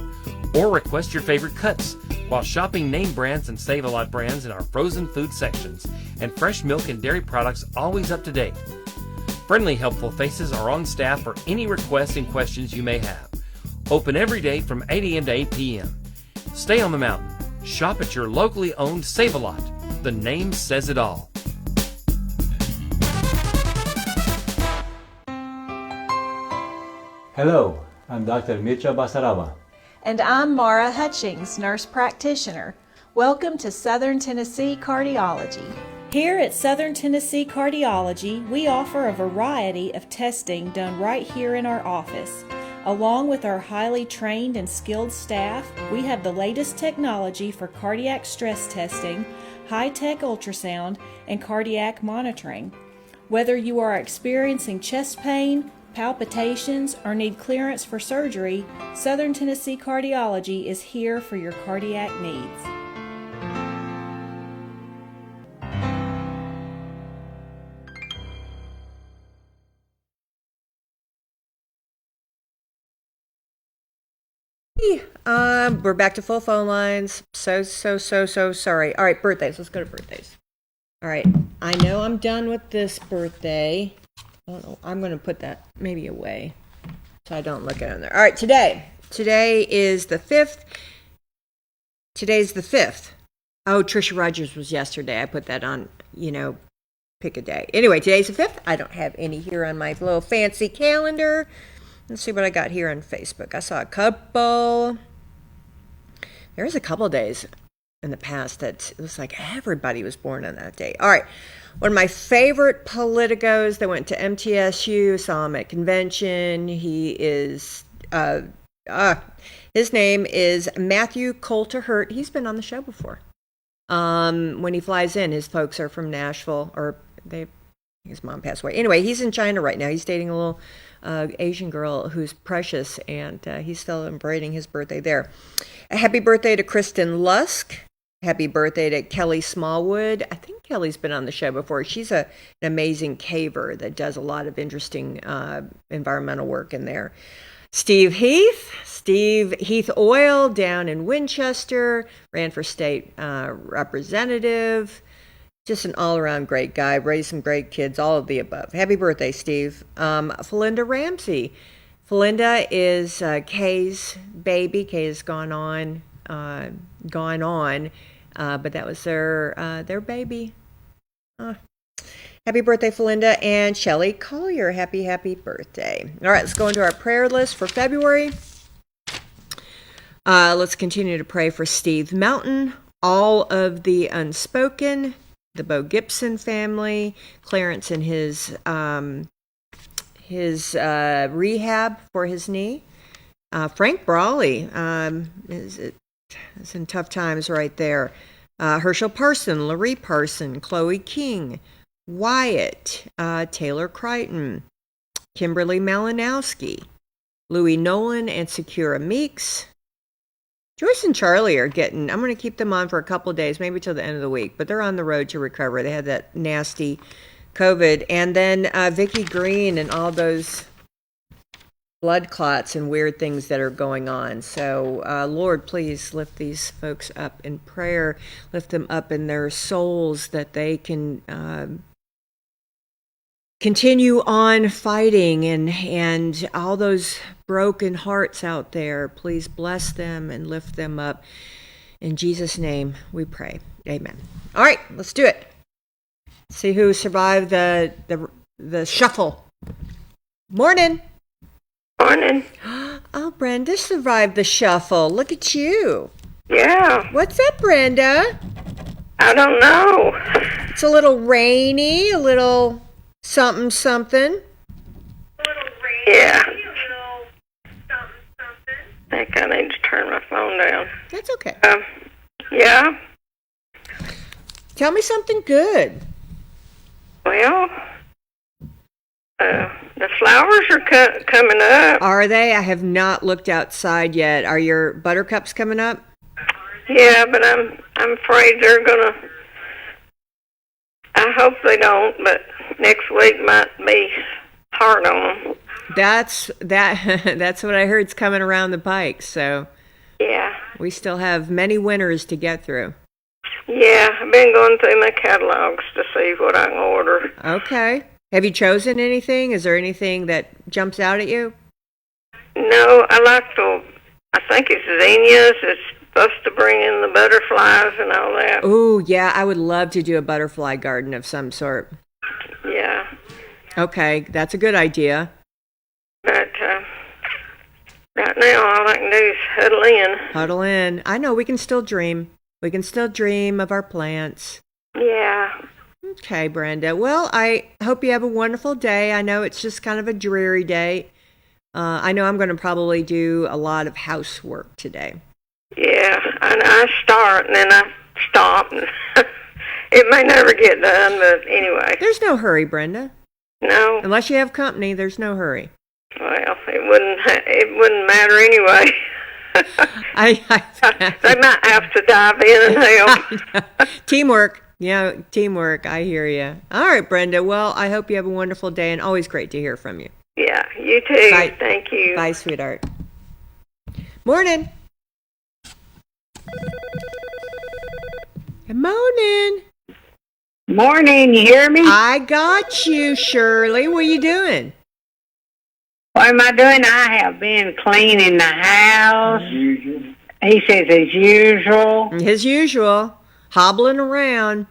or request your favorite cuts while shopping name brands and Save-A-Lot brands in our frozen food sections, and fresh milk and dairy products always up to date. Friendly, helpful faces are on staff for any requests and questions you may have. Open every day from 8 a.m. to 8 p.m. Stay on the mountain. Shop at your locally owned Save-A-Lot. The name says it all. Hello, I'm Dr. Mircea Basaraba. And I'm Mara Hutchings, nurse practitioner. Welcome to Southern Tennessee Cardiology. Here at Southern Tennessee Cardiology, we offer a variety of testing done right here in our office. Along with our highly trained and skilled staff, we have the latest technology for cardiac stress testing, high-tech ultrasound, and cardiac monitoring. Whether you are experiencing chest pain, palpitations, or need clearance for surgery, Southern Tennessee Cardiology is here for your cardiac needs. We're back to full phone lines. So sorry. All right, birthdays. Let's go to birthdays. All right. I know I'm done with this birthday. I don't know. I'm going to put that maybe away so I don't look at it in there. All right, today. Today is the 5th. Today's the 5th. Oh, Trisha Rogers was yesterday. I put that on, pick a day. Anyway, today's the 5th. I don't have any here on my little fancy calendar. Let's see what I got here on Facebook. I saw a couple. There's a couple days in the past that it was like everybody was born on that day. All right. One of my favorite politicos that went to MTSU, saw him at convention. He is, his name is Matthew Coulter-Hurt. He's been on the show before. When he flies in, his folks are from Nashville, or his mom passed away. Anyway, he's in China right now. He's dating a little Asian girl who's precious, and he's celebrating his birthday there. A happy birthday to Kristen Lusk. Happy birthday to Kelly Smallwood. I think Kelly's been on the show before. She's an amazing caver that does a lot of interesting environmental work in there. Steve Heath Oil down in Winchester, ran for state representative. Just an all-around great guy, raised some great kids, all of the above. Happy birthday, Steve. Felinda Ramsey. Felinda is Kay's baby. Kay has gone on, but that was their baby. Happy birthday, Felinda. And Shelley Collier, happy birthday. All right, let's go into our prayer list for February. Let's continue to pray for Steve Mountain, all of the unspoken, the Bo Gibson family, Clarence and his rehab for his knee. Frank Brawley is in tough times right there. Herschel Parson, Larry Parson, Chloe King, Wyatt, Taylor Crichton, Kimberly Malinowski, Louis Nolan and Secura Meeks. Joyce and Charlie are getting, I'm going to keep them on for a couple of days, maybe till the end of the week, but they're on the road to recovery. They had that nasty COVID. And then Vicki Green and all those blood clots and weird things that are going on. So, Lord, please lift these folks up in prayer. Lift them up in their souls that they can continue on fighting, and all those broken hearts out there, please bless them and lift them up. In Jesus' name we pray. Amen. All right, let's do it. See who survived the shuffle. Morning. Morning. Oh, Brenda survived the shuffle. Look at you. Yeah. What's up, Brenda? I don't know. It's a little rainy, a little something. Yeah. I think I need to turn my phone down. That's okay. Yeah. Tell me something good. Well, the flowers are coming up. Are they? I have not looked outside yet. Are your buttercups coming up? Yeah, but I'm afraid they're gonna. I hope they don't, but next week might be hard on them. That's what I heard's coming around the pike. So yeah, we still have many winters to get through. Yeah, I've been going through my catalogs to see what I can order. Okay. Have you chosen anything? Is there anything that jumps out at you? No, I think it's zinnias. It's supposed to bring in the butterflies and all that. Oh, yeah, I would love to do a butterfly garden of some sort. Yeah. Okay, that's a good idea. But right now, all I can do is huddle in. Huddle in. I know, we can still dream. We can still dream of our plants. Yeah. Okay, Brenda. Well, I hope you have a wonderful day. I know it's just kind of a dreary day. I know I'm going to probably do a lot of housework today. Yeah, and I start and then I stop. And it may never get done, but anyway. There's no hurry, Brenda. No. Unless you have company, there's no hurry. Well, it wouldn't matter anyway. They might have to dive in and help. Teamwork. Yeah, teamwork. I hear you. All right, Brenda. Well, I hope you have a wonderful day, and always great to hear from you. Yeah, you too. Bye. Thank you. Bye, sweetheart. Morning. Good morning. Morning, you hear me? I got you, Shirley. What are you doing? What am I doing? I have been cleaning the house. He says as usual. As usual, hobbling around,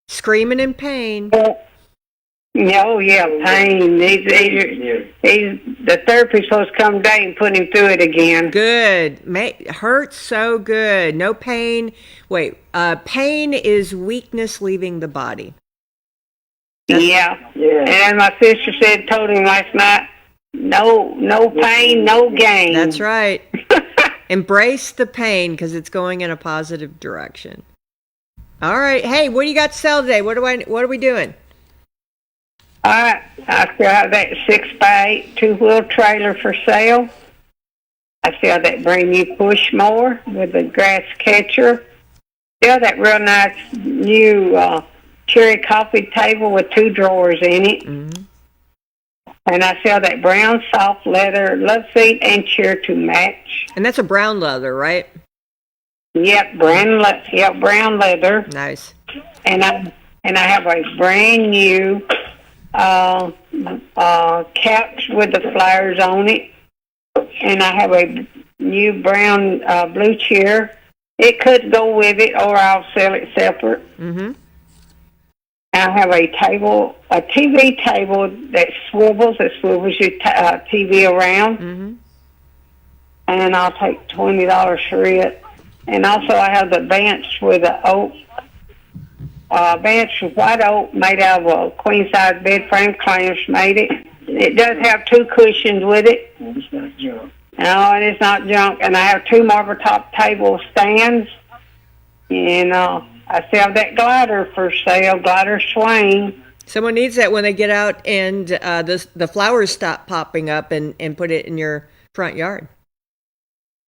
screaming in pain. Oh, yeah, pain. The therapist's supposed to come today and put him through it again. Good. Hurts so good. No pain. Wait, pain is weakness leaving the body. Yeah. And my sister told him last night, no pain, no gain. That's right. Embrace the pain because it's going in a positive direction. All right. Hey, what do you got to sell today? What are we doing? I still have that 6x8 two-wheel trailer for sale. I still have that brand new push mower with a grass catcher. Still that real nice new cherry coffee table with 2 drawers in it. Mm-hmm. And I sell that brown soft leather love seat and chair to match. And that's a brown leather, right? Yep, brown leather. Nice. And I have a brand new couch with the flowers on it, and I have a new brown blue chair. It could go with it, or I'll sell it separate. Mm-hmm. I have a TV table that swivels your TV around, mm-hmm. and I'll take $20 for it. And also, I have the bench with the oak. Bench with white oak made out of a queen-size bed frame. Clients made it. It does have 2 cushions with it. It's not junk. No, and it's not junk. And I have 2 marble top table stands. And I sell that glider for sale, glider swing. Someone needs that when they get out and the flowers stop popping up and put it in your front yard.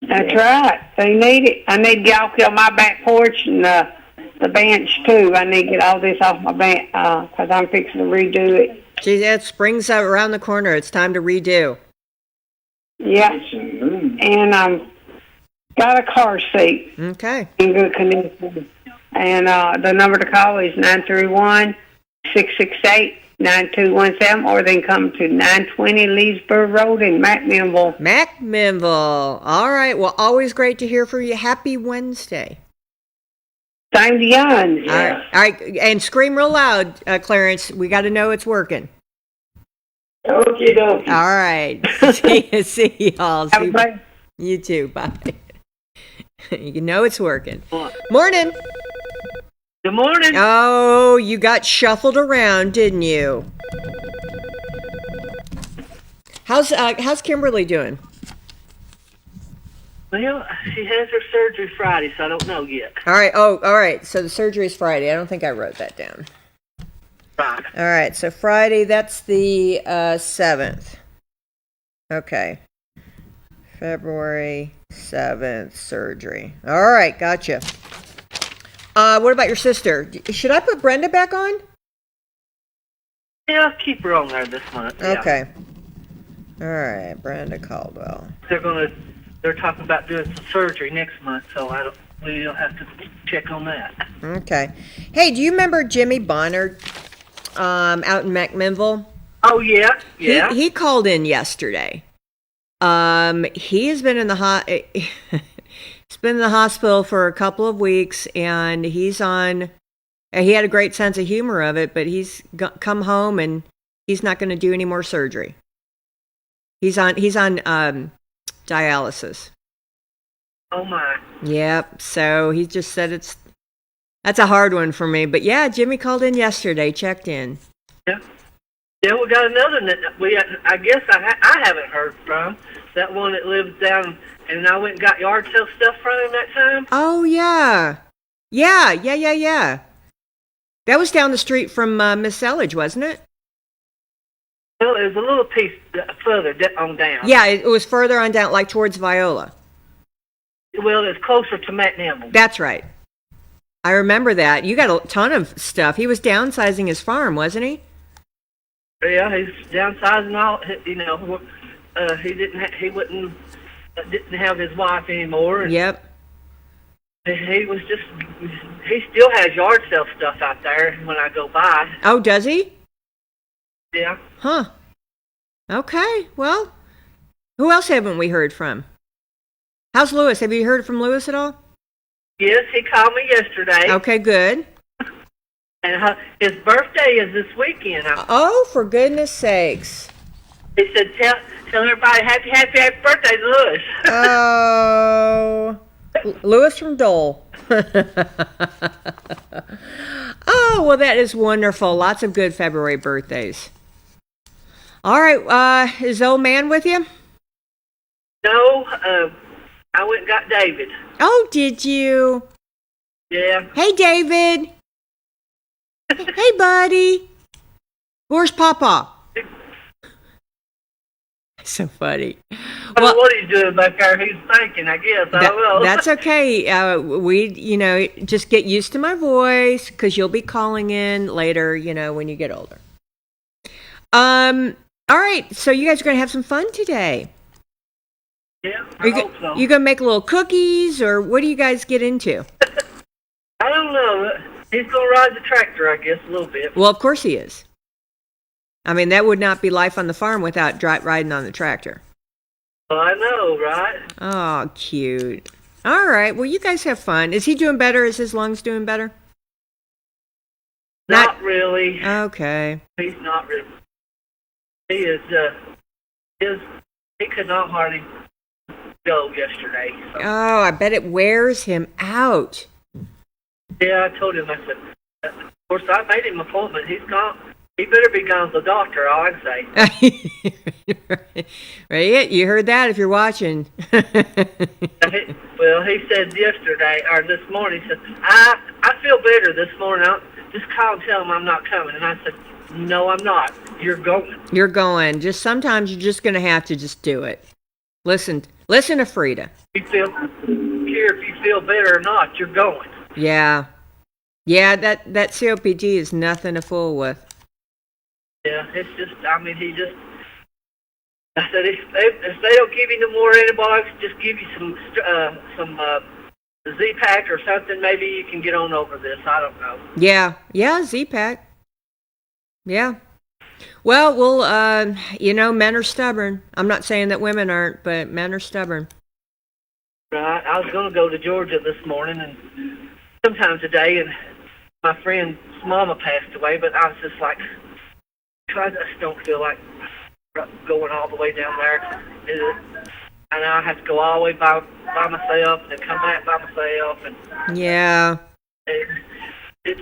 That's right. They need it. I need to get off my back porch and the bench too. I need to get all this off my bench because I'm fixing to redo it. Geez, that spring's out around the corner. It's time to redo. Yeah, and got a car seat. Okay. In good condition. And the number to call is 931-668-9217, or they can come to 920 Leesburg Road in McMinnville. McMinnville. All right. Well, always great to hear from you. Happy Wednesday. Same to young. Yeah. All right. And scream real loud, Clarence. We got to know it's working. Okie dokie. All right. See y'all. You too. Bye. You know it's working. Morning. Good morning. Oh, you got shuffled around, didn't you? How's Kimberly doing? Well, she has her surgery Friday, so I don't know yet. All right. Oh, all right. So the surgery's Friday. I don't think I wrote that down. Right. All right. So Friday, that's the 7th. Okay. February 7th, surgery. All right. Gotcha. What about your sister? Should I put Brenda back on? Yeah, I'll keep her on there this month. Yeah. Okay. All right. Brenda Caldwell. They're talking about doing some surgery next month, so we don't have to check on that. Okay. Hey, do you remember Jimmy Bonner out in McMinnville? Oh, yeah. Yeah. He called in yesterday. He has been in the he's been in the hospital for a couple of weeks, and he had a great sense of humor of it, but he's come home and he's not going to do any more surgery. He's on dialysis. Oh my. Yep. So he just said that's a hard one for me. But yeah, Jimmy called in yesterday, checked in. Yeah. Yeah, we got another that I guess I haven't heard from. That one that lives down, and I went and got yard sale stuff from him that time. Oh yeah. Yeah. That was down the street from Miss Selledge, wasn't it? Well, it was a little piece further on down. Yeah, it was further on down, like towards Viola. Well, it's closer to Matt Nimble. That's right. I remember that. You got a ton of stuff. He was downsizing his farm, wasn't he? Yeah, he's downsizing all. You know, didn't have his wife anymore. Yep. He was just. He still has yard sale stuff out there when I go by. Oh, does he? Yeah. Huh. Okay. Well, who else haven't we heard from? How's Lewis? Have you heard from Lewis at all? Yes, he called me yesterday. Okay, good. And his birthday is this weekend. Oh, for goodness sakes. He said, tell everybody happy birthday to Lewis. Oh, Lewis from Dole. Oh, well, that is wonderful. Lots of good February birthdays. All right, is the old man with you? No, I went and got David. Oh, did you? Yeah. Hey, David. Hey, buddy. Where's Papa? So funny. I don't know what he's doing back there. He's thinking, I guess. I don't know. That's okay. We, just get used to my voice because you'll be calling in later, when you get older. All right. So you guys are going to have some fun today. Yeah, I hope so. You going to make little cookies or what do you guys get into? I don't know. He's going to ride the tractor, I guess, a little bit. Well, of course he is. I mean, that would not be life on the farm without riding on the tractor. Well, I know, right? Oh, cute. All right. Well, you guys have fun. Is he doing better? Is his lungs doing better? Not really. Okay. He's not really. He is, he could not hardly go yesterday. So. Oh, I bet it wears him out. Yeah, I told him, I said, of course, I made him an appointment. He's gone. He better be gone to the doctor, all I'd say. Right, you heard that if you're watching. Well, he said yesterday, or this morning, he said, I feel better this morning. Just call and tell him I'm not coming. And I said, no, I'm not. You're going. You're going. Just sometimes you're just going to have to just do it. Listen to Frida. Care if you feel better or not, you're going. Yeah. Yeah, that COPD is nothing to fool with. Yeah, it's just, I said, if they don't give you no more antibiotics, just give you some Z-Pack or something, maybe you can get on over this. I don't know. Yeah, Z-Pack. Yeah. Well, men are stubborn. I'm not saying that women aren't, but men are stubborn. Right. I was going to go to Georgia this morning and sometime today, and my friend's mama passed away, but I was just like, I just don't feel like going all the way down there. And I have to go all the way by myself and then come back by myself. And yeah. It's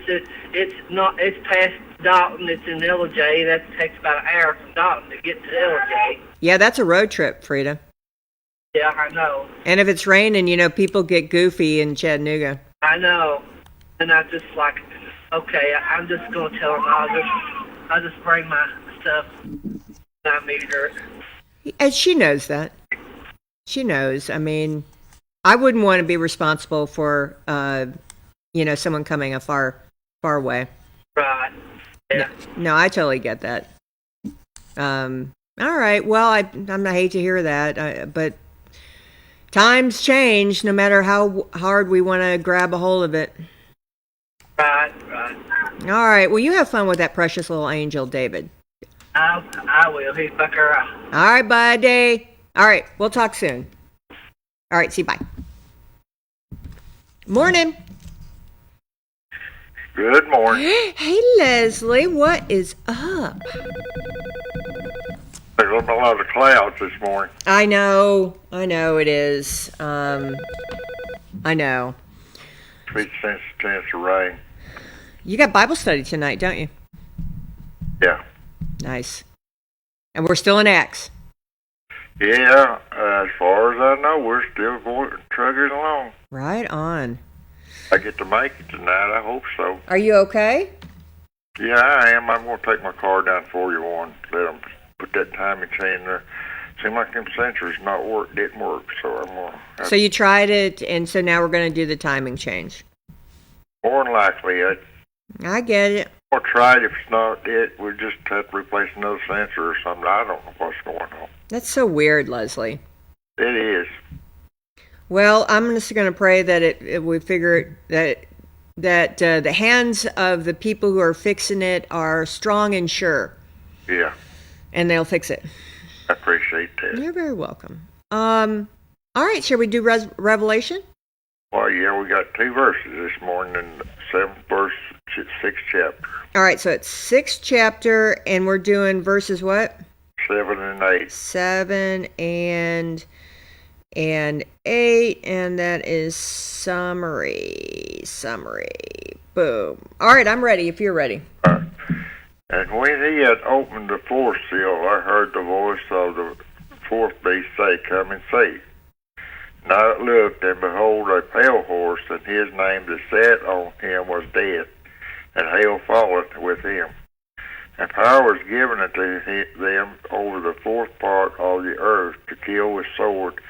past Dalton. It's in LJ. That takes about an hour from Dalton to get to LJ. Yeah, that's a road trip, Frida. Yeah, I know. And if it's raining, people get goofy in Chattanooga. I know. And I just like, okay, I'm just going to tell them I'll just bring my stuff and I meet her. And she knows that. She knows. I mean, I wouldn't want to be responsible for, someone coming a far away. Right. Yeah. No, I totally get that. All right. Well, I hate to hear that, but times change no matter how hard we want to grab a hold of it. Right. All right. Well, you have fun with that precious little angel, David. I will. He's back around. All right, buddy. All right. We'll talk soon. All right. See you. Bye. Morning. Good morning. Hey, Leslie. What is up? There's a lot of clouds this morning. I know it is. I know. Sweet chance of rain. You got Bible study tonight, don't you? Yeah. Nice. And we're still in Acts. Yeah, as far as I know, we're still trugging along. Right on. I get to make it tonight. I hope so. Are you okay? Yeah, I am. I'm going to take my car down 41. Let them put that timing chain there. Seemed like them sensors didn't work, so I'm gonna. So you tried it, and so now we're going to do the timing change. More than likely, I get it. Or try it. If it's not it, we'll just have to replace another sensor or something. I don't know what's going on. That's so weird, Leslie. It is. Well, I'm just going to pray that we figure that the hands of the people who are fixing it are strong and sure. Yeah. And they'll fix it. I appreciate that. You're very welcome. All right, shall we do Revelation? Well, yeah, we got 2 verses this morning in the 7th verse, 6th chapter. All right, so it's 6th chapter, and we're doing verses what? 7 and 8. 7 and 8, and that is summary. Boom. All right, I'm ready if you're ready. And when he had opened the 4th seal, I heard the voice of the 4th beast say, Come and see. And I looked, and behold, a pale horse, and his name that sat on him was Death, and hell followed with him. And power was given unto them over the 4th part of the earth to kill with sword,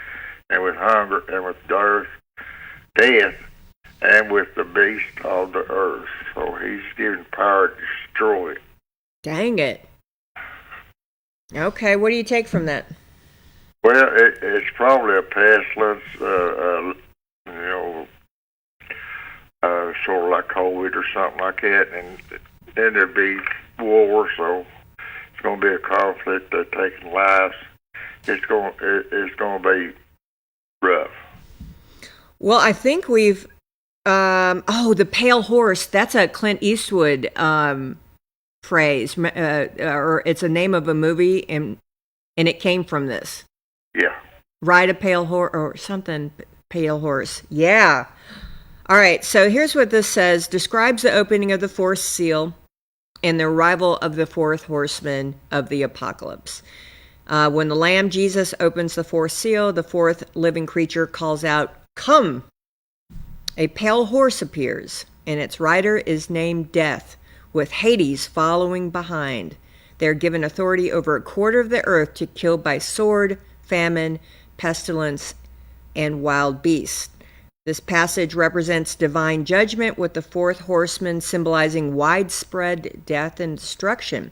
and with hunger, and with death, and with the beast of the earth. So he's given power to destroy it. Dang it. Okay, what do you take from that? Well, it's probably a pestilence, sort of like COVID or something like that, and then there'd be war, so it's going to be a conflict, taking lives. It's going to be rough. Well, I think we've, the pale horse, that's a Clint Eastwood phrase, or it's a name of a movie, and it came from this. Yeah. Ride a pale horse, or something, pale horse. Yeah. All right, so here's what this says. Describes the opening of the 4th seal and the arrival of the 4th horseman of the apocalypse. When the Lamb, Jesus, opens the 4th seal, the 4th living creature calls out, Come! A pale horse appears, and its rider is named Death, with Hades following behind. They are given authority over a quarter of the earth to kill by sword, famine, pestilence, and wild beasts. This passage represents divine judgment, with the 4th horseman symbolizing widespread death and destruction.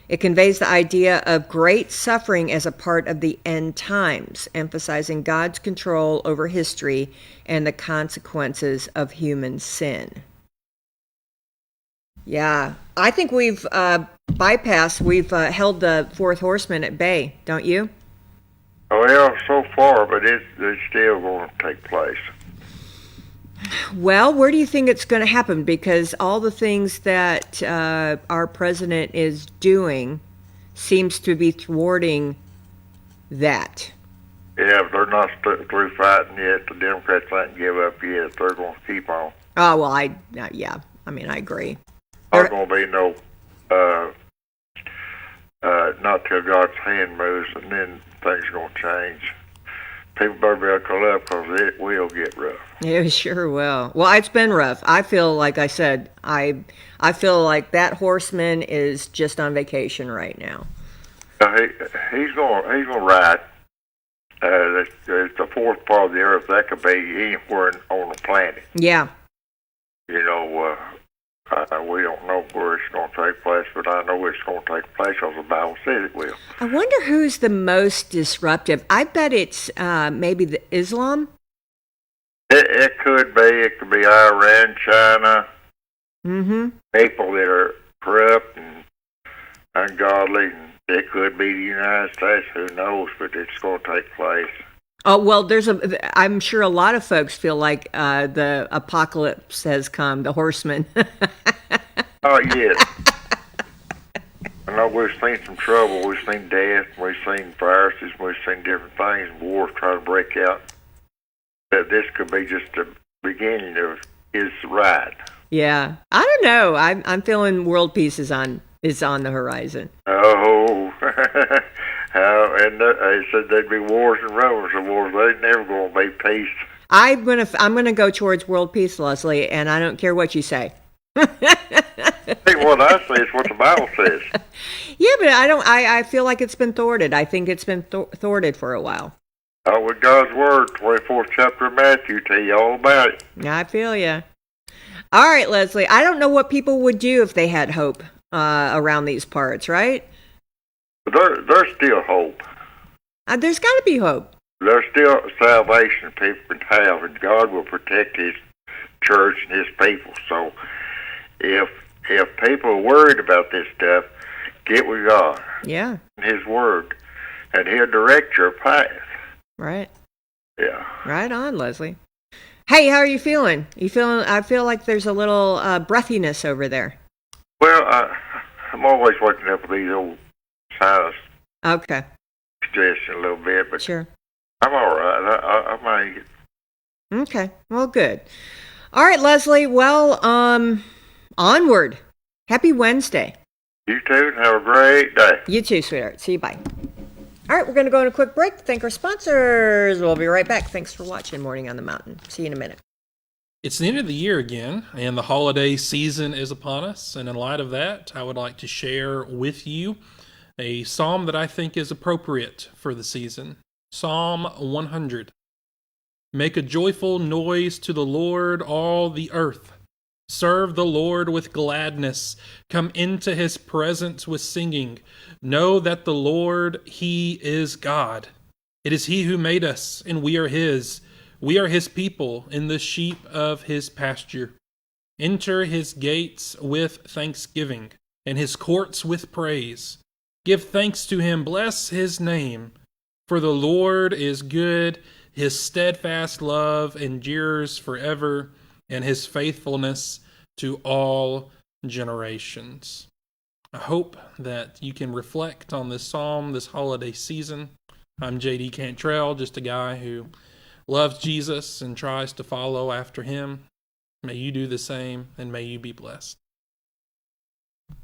It conveys the idea of great suffering as a part of the end times, emphasizing God's control over history and the consequences of human sin. Yeah, I think we've held the 4th horseman at bay, don't you? Well, so far, but it's still going to take place. Well, where do you think it's going to happen? Because all the things that our president is doing seems to be thwarting that. Yeah, but they're not through fighting yet. The Democrats ain't give up yet. They're going to keep on. Oh, well, I agree. There's going to be no, not till God's hand moves, and then things are going to change. People better buckle up, because it will get rough. It sure will. Well, it's been rough. I feel like I said, I feel like that horseman is just on vacation right now. He's going to ride. It's the 4th part of the earth. That could be anywhere on the planet. Yeah. We don't know where it's going to take place, but I know it's going to take place because the Bible says it will. I wonder who's the most disruptive. I bet it's maybe the Islam. It could be. It could be Iran, China. Mm-hmm. People that are corrupt and ungodly. It could be the United States. Who knows? But it's going to take place. Oh, well, I'm sure a lot of folks feel like the apocalypse has come, the horseman. Oh, yes. I know we've seen some trouble. We've seen death. We've seen viruses. We've seen different things. Wars try to break out. But this could be just the beginning of his ride. Yeah. I don't know. I'm feeling world peace is on the horizon. Oh. And they said there'd be wars and rumors of wars. There's never going to be peace. I'm gonna go towards world peace, Leslie, and I don't care what you say. Hey, what I say is what the Bible says. Yeah, but I feel like it's been thwarted. I think it's been thwarted for a while. With God's Word, 24th chapter of Matthew, tell you all about it. I feel ya. All right, Leslie. I don't know what people would do if they had hope around these parts, right? But there's still hope. There's got to be hope. There's still salvation people can have, and God will protect His church and His people. So if people are worried about this stuff, get with God. Yeah. And His Word, and He'll direct your path. Right. Yeah. Right on, Leslie. Hey, how are you feeling? I feel like there's a little breathiness over there. Well, I'm always waking up with these old sinus Okay. congestion a little bit, but sure. I'm all right. I make it. Okay. Well, good. All right, Leslie. Well, onward. Happy Wednesday. You too, and have a great day. You too, sweetheart. See you. Bye. All right, we're going to go on a quick break. Thank our sponsors. We'll be right back. Thanks for watching Morning on the Mountain. See you in a minute. It's the end of the year again, and the holiday season is upon us. And in light of that, I would like to share with you a psalm that I think is appropriate for the season. Psalm 100. Make a joyful noise to the Lord, all the earth. Serve the Lord with gladness. Come into his presence with singing. Know that the Lord, he is God. It is he who made us, and we are his. We are his people, and the sheep of his pasture. Enter his gates with thanksgiving, and his courts with praise. Give thanks to him, bless his name. For the Lord is good, his steadfast love endures forever, and his faithfulness to all generations. I hope that you can reflect on this psalm this holiday season. I'm J.D. Cantrell, just a guy who loves Jesus and tries to follow after him. May you do the same, and may you be blessed.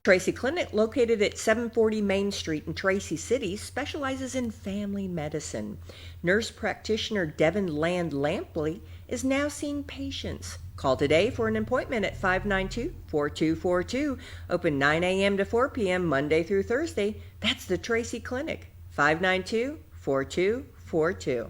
Tracy Clinic, located at 740 Main Street in Tracy City, specializes in family medicine. Nurse practitioner Devin Land Lampley is now seeing patients. Call today for an appointment at 592-4242. Open 9 a.m. to 4 p.m. Monday through Thursday. That's the Tracy Clinic, 592-4242.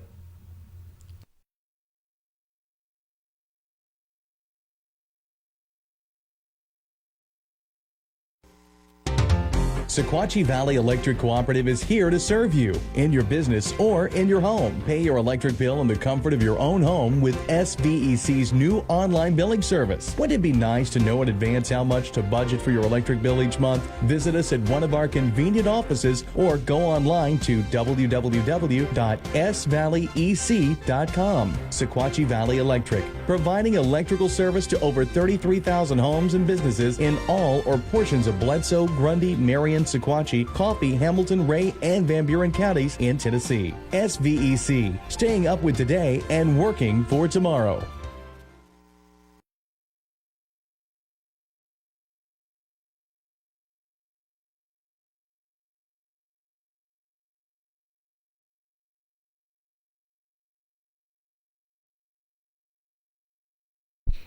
Sequatchie Valley Electric Cooperative is here to serve you in your business or in your home. Pay your electric bill in the comfort of your own home with SVEC's new online billing service. Wouldn't it be nice to know in advance how much to budget for your electric bill each month? Visit us at one of our convenient offices or go online to www.svalleyec.com. Sequatchie Valley Electric, providing electrical service to over 33,000 homes and businesses in all or portions of Bledsoe, Grundy, Marion, Sequatchie, Coffee, Hamilton, Ray, and Van Buren counties in Tennessee. SVEC, staying up with today and working for tomorrow.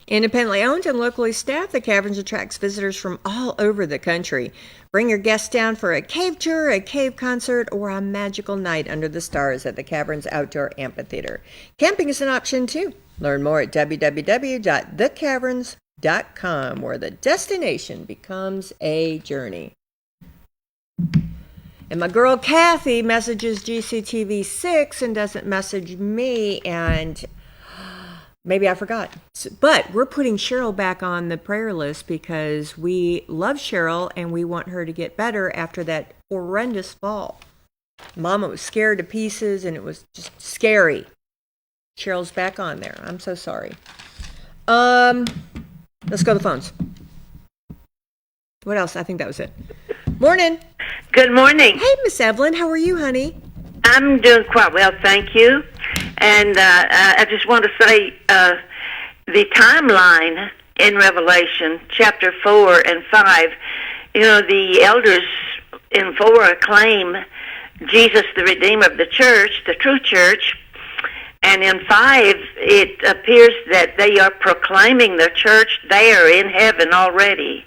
Independently owned and locally staffed, the Caverns attracts visitors from all over the country. Bring your guests down for a cave tour, a cave concert, or a magical night under the stars at the Caverns Outdoor Amphitheater. Camping is an option too. Learn more at www.thecaverns.com, where the destination becomes a journey. And my girl Kathy messages GCTV6 and doesn't message me, and maybe I forgot. But we're putting Cheryl back on the prayer list because we love Cheryl and we want her to get better after that horrendous fall. Mama was scared to pieces and it was just scary. Cheryl's back on there. I'm so sorry. Let's go to the phones. What else? I think that was it. Morning. Good morning. Hey, Miss Evelyn. How are you, honey? I'm doing quite well, thank you. And I just want to say the timeline in Revelation, chapter 4 and 5, the elders in 4 acclaim Jesus, the Redeemer of the church, the true church. And in 5, it appears that they are proclaiming the church there in heaven already.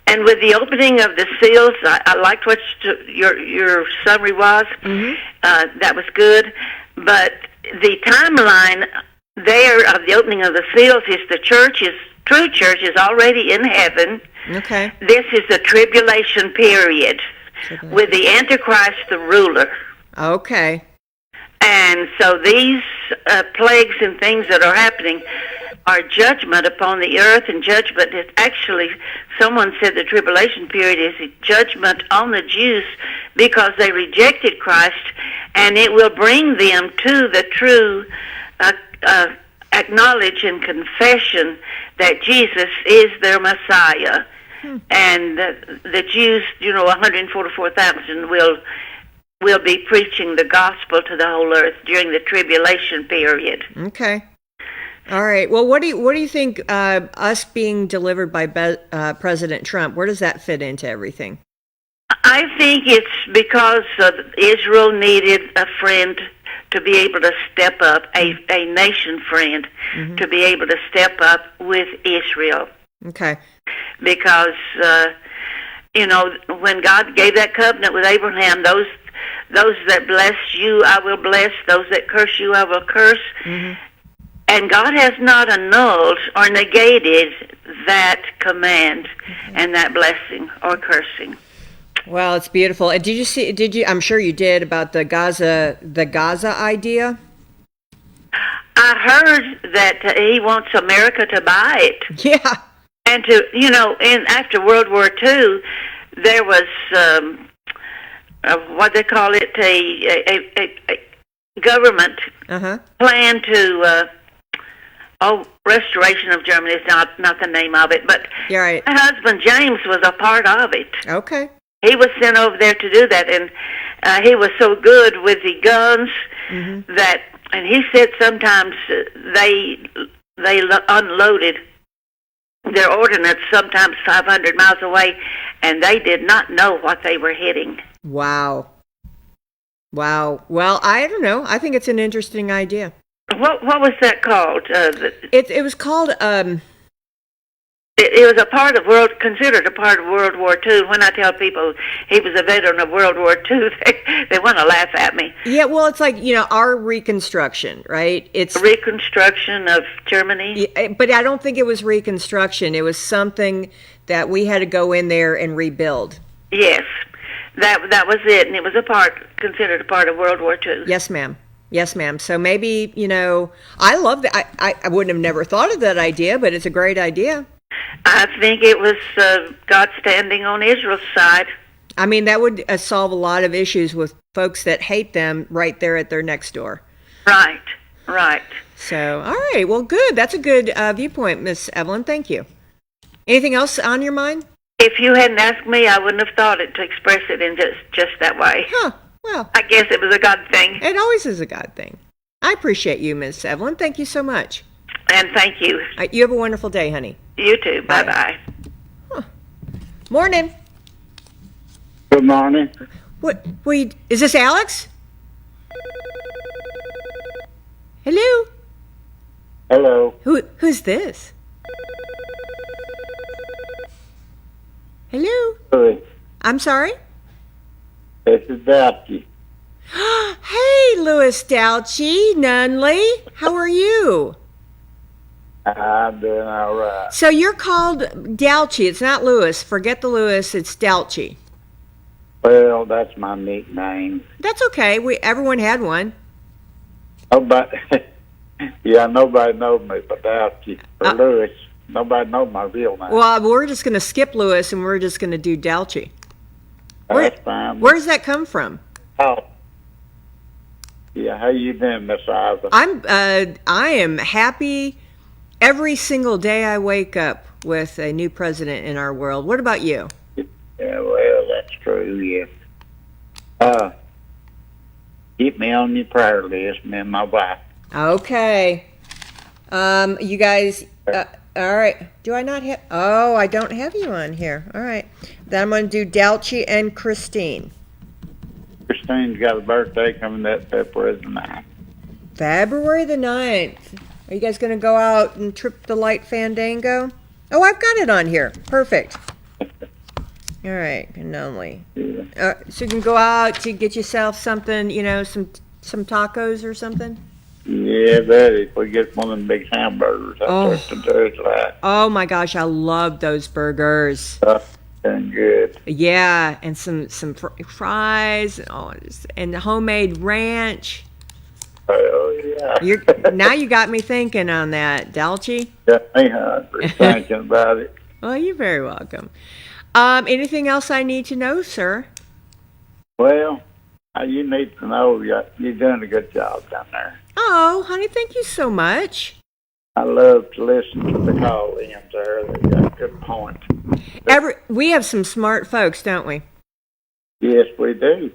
And with the opening of the seals, I liked what your summary was. That was good. But the timeline there of the opening of the seals is the true church is already in heaven. Okay. This is the tribulation period with the Antichrist, the ruler. Okay. And so these plagues and things that are happening are judgment upon the earth, and judgment is actually, someone said the tribulation period is a judgment on the Jews because they rejected Christ, and it will bring them to the true acknowledge and confession that Jesus is their Messiah. And the Jews, 144,000 will be preaching the gospel to the whole earth during the tribulation period. Okay. All right. Well, what do you think? Us being delivered by President Trump, where does that fit into everything? I think it's because Israel needed a friend to be able to step up, a nation friend to be able to step up with Israel. Okay. Because when God gave that covenant with Abraham, those that bless you, I will bless; those that curse you, I will curse. And God has not annulled or negated that command and that blessing or cursing. Well, it's beautiful. And did you, I'm sure you did, about the Gaza idea? I heard that he wants America to buy it. Yeah. And after World War II, there was, what they call it, a government plan to, restoration of Germany is not the name of it, but you're right. My husband James was a part of it. Okay. He was sent over there to do that, and he was so good with the guns that, and he said sometimes they unloaded their ordnance sometimes 500 miles away, and they did not know what they were hitting. Wow. Well, I don't know. I think it's an interesting idea. What was that called? It was called. It was considered a part of World War II. When I tell people he was a veteran of World War II, they want to laugh at me. Yeah, well, it's like, our reconstruction, right? It's reconstruction of Germany. But I don't think it was reconstruction. It was something that we had to go in there and rebuild. Yes, that was it, and it was considered a part of World War II. Yes, ma'am. Yes, ma'am. So maybe, I love that. I wouldn't have never thought of that idea, but it's a great idea. I think it was God standing on Israel's side. I mean, that would solve a lot of issues with folks that hate them right there at their next door. Right. So, all right. Well, good. That's a good viewpoint, Miss Evelyn. Thank you. Anything else on your mind? If you hadn't asked me, I wouldn't have thought it to express it in just that way. Huh. Well, I guess it was a God thing. It always is a God thing. I appreciate you, Miss Evelyn. Thank you so much. And thank you. You have a wonderful day, honey. You too. Bye-bye. Huh. Morning. Good morning. What? Is this Alex? Hello? Hello. Who's this? Hello? Hey. I'm sorry? This is Dalchi. Hey, Louis Dalchi, Nunley. How are you? I'm doing all right. So you're called Dalchi. It's not Louis. Forget the Louis. It's Dalchi. Well, that's my nickname. That's okay. Everyone had one. Nobody knows me but Dalchi or Louis. Nobody knows my real name. Well, we're just going to skip Louis and we're just going to do Dalchi. That's fine. Where does that come from? Oh. Yeah, how you doing, Miss Ivor? I am happy every single day I wake up with a new president in our world. What about you? Yeah, well, that's true, yeah. Keep me on your prayer list, me and my wife. Okay. You guys, all right. Do I not have, I don't have you on here. All right. Then I'm going to do Dalchi and Christine. Christine's got a birthday coming up February the 9th. February the 9th. Are you guys going to go out and trip the light fandango? Oh, I've got it on here. Perfect. All right, cannoli. Yeah. So you can go out to get yourself something, some tacos or something? Yeah, that if we get one of them big hamburgers, that's what the does like. Oh my gosh, I love those burgers. And good. Yeah, and some fries, and the homemade ranch. Oh yeah. Now you got me thinking on that, Delchi. Got me hungry thinking about it. Well, you're very welcome. Anything else I need to know, sir? Well, you need to know you're doing a good job down there. Oh, honey, thank you so much. I love to listen to the call-ins there. They got good points. We have some smart folks, don't we? Yes, we do.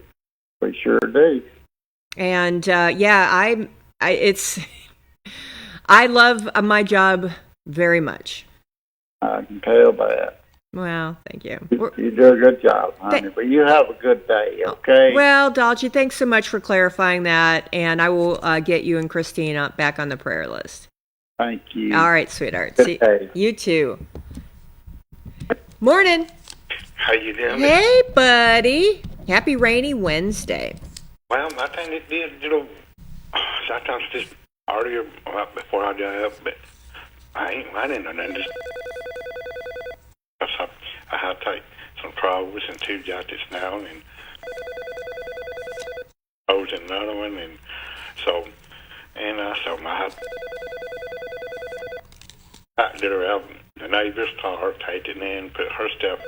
We sure do. And I love my job very much. I can tell that. Well, thank you. You do a good job, honey. But you have a good day, okay? Well, Dolce, thanks so much for clarifying that, and I will get you and Christine back on the prayer list. Thank you. All right, sweetheart. Good day. You too. Morning. How you doing? Hey, buddy. Happy rainy Wednesday. Well, I think it did, sometimes just earlier before I got up, but I didn't know nothing. I had to take some troubles and 2 jackets now, and I was in another one, and so I did her out the neighbor's car, take it in, put her stuff,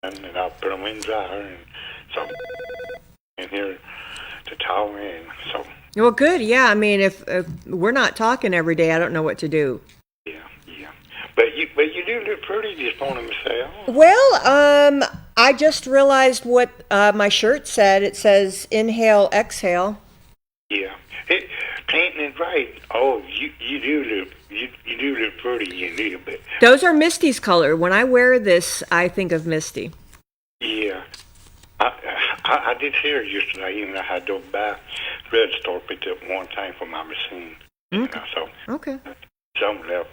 and then I put them in the dryer, and so in here to towel in. So Well, good. Yeah, I mean, if we're not talking every day, I don't know what to do. But you do look pretty this morning, Michelle. Well, I just realized what my shirt said. It says inhale, exhale. Yeah. Painting it right. Oh, you do look pretty, you do, but Those are Misty's color. When I wear this, I think of Misty. yeah. I did hear yesterday, even I had to go by Red Store, picked up one time for my machine. Okay. So Okay. some left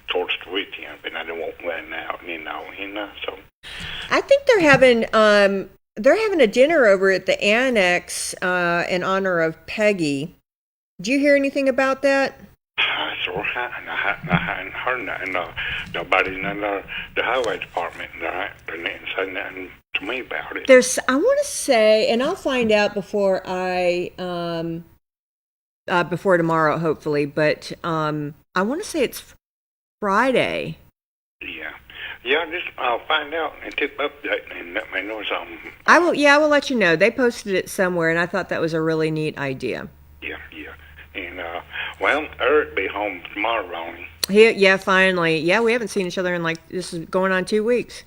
towards the weekend, but I won't run out, so. I think they're having a dinner over at the Annex in honor of Peggy. Did you hear anything about that? I hadn't heard nothing. Nobody in the highway department, they didn't say nothing to me about it. I want to say, and I'll find out before before tomorrow, hopefully. But I want to say it's Friday. Yeah, I'll find out and tip update and let me know something. I will let you know. They posted it somewhere, and I thought that was a really neat idea. Yeah. And, well, Eric be home tomorrow, Ronnie. Yeah, finally. Yeah, we haven't seen each other in this is going on 2 weeks.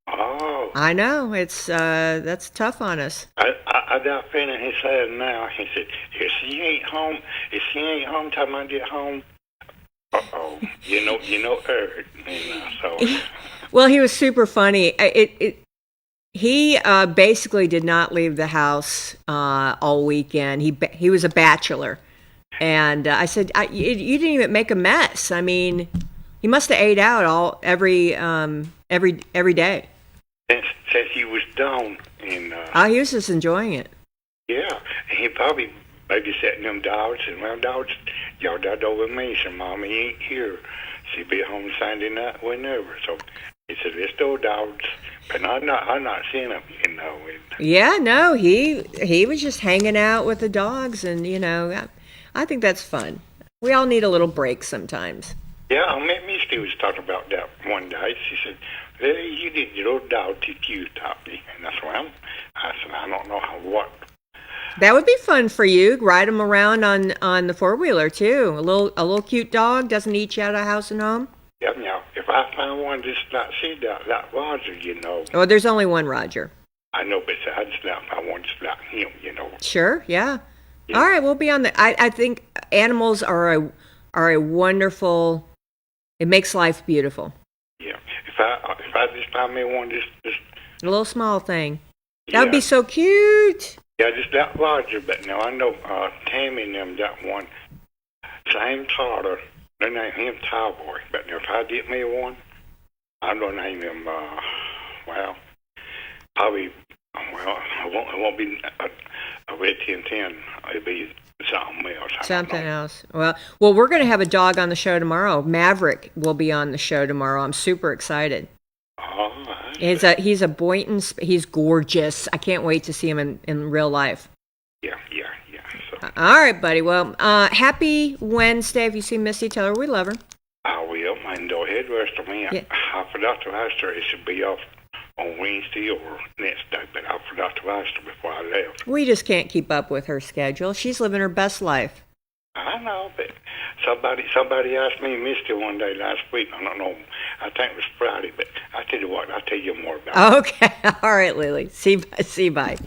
Oh. I know. It's that's tough on us. I got a feeling he said now. He said, if she ain't home time I get home, uh-oh, you know Eric. So. Well, he was super funny. He basically did not leave the house all weekend. He was a bachelor. And I said, you didn't even make a mess. I mean, he must have ate out every day. Since he was down in. He was just enjoying it. Yeah, he probably babysitting them dogs, and well, dogs, y'all died over me. So Mommy ain't here. She be home Sunday night whenever. So he said, "Let's go, dogs." But I'm not seeing them, Yeah, no, he was just hanging out with the dogs, and I think that's fun. We all need a little break sometimes. Yeah, Misty was talking about that one day. She said, "Hey, you did your little dog teach you, Toppy," and that's why I said, "I don't know what." That would be fun for you. Ride them around on the 4-wheeler too. A little cute dog doesn't eat you out of house and home. Yeah, if I find one just not see that Roger, Oh, there's only one Roger. I know, but I just not find one just like him, Sure, yeah. All right, we'll be on the. I think animals are a wonderful. It makes life beautiful. Yeah, if I just find me one just a little small thing, that would be so cute. Yeah, just that Roger, but now I know Tammy and them got one same toddler. They name him Cowboy, but if I get me one, I'm gonna name him. Probably. Well, it won't be a red 1010. It'll be something else. Something else. Well, we're going to have a dog on the show tomorrow. Maverick will be on the show tomorrow. I'm super excited. Oh, He's a Boynton. He's gorgeous. I can't wait to see him in real life. Yeah. So. All right, buddy. Well, happy Wednesday. If you see Missy, tell her we love her. I will. And go ahead, rest of me. Yeah. I forgot to ask her. It should be off on Wednesday or next day, but I forgot to ask her before I left. We just can't keep up with her schedule. She's living her best life. I know, but somebody asked me Misty one day last week. I don't know. I think it was Friday, but I tell you what, I'll tell you more about it. Okay. All right, Lily. See you. Bye.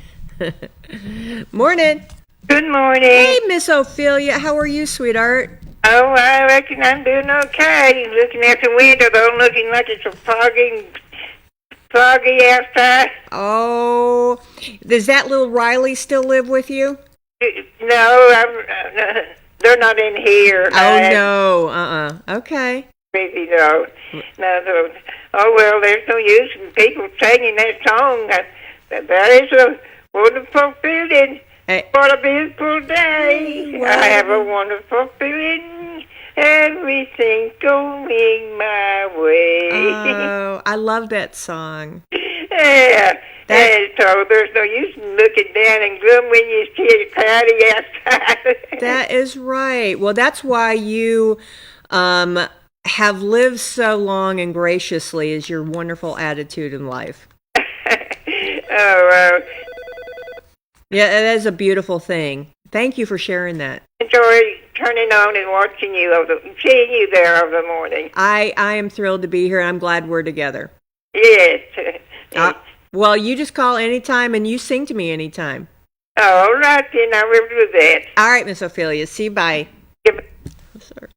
Morning. Good morning. Hey, Miss Ophelia. How are you, sweetheart? Oh, I reckon I'm doing okay. Looking at the window, though, looking like it's a foggy outside. Oh, does that little Riley still live with you? No, they're not in here. Oh, no. Okay. Maybe no. Oh, well, there's no use in people singing that song. That is a wonderful feeling. Hey. What a beautiful day. Wow. I have a wonderful feeling. Everything's going my way. Oh, I love that song. Yeah. And so there's no use in looking down and glum when you see it cloudy outside. That is right. Well, that's why you have lived so long and graciously, is your wonderful attitude in life. Oh, yeah, that is a beautiful thing. Thank you for sharing that. enjoy turning on and watching you, seeing you there over the morning. I am thrilled to be here. I'm glad we're together. Yes. Well, you just call anytime and you sing to me anytime. All right, then I will do that. All right, Miss Ophelia. See you. Bye. Yep. Sorry.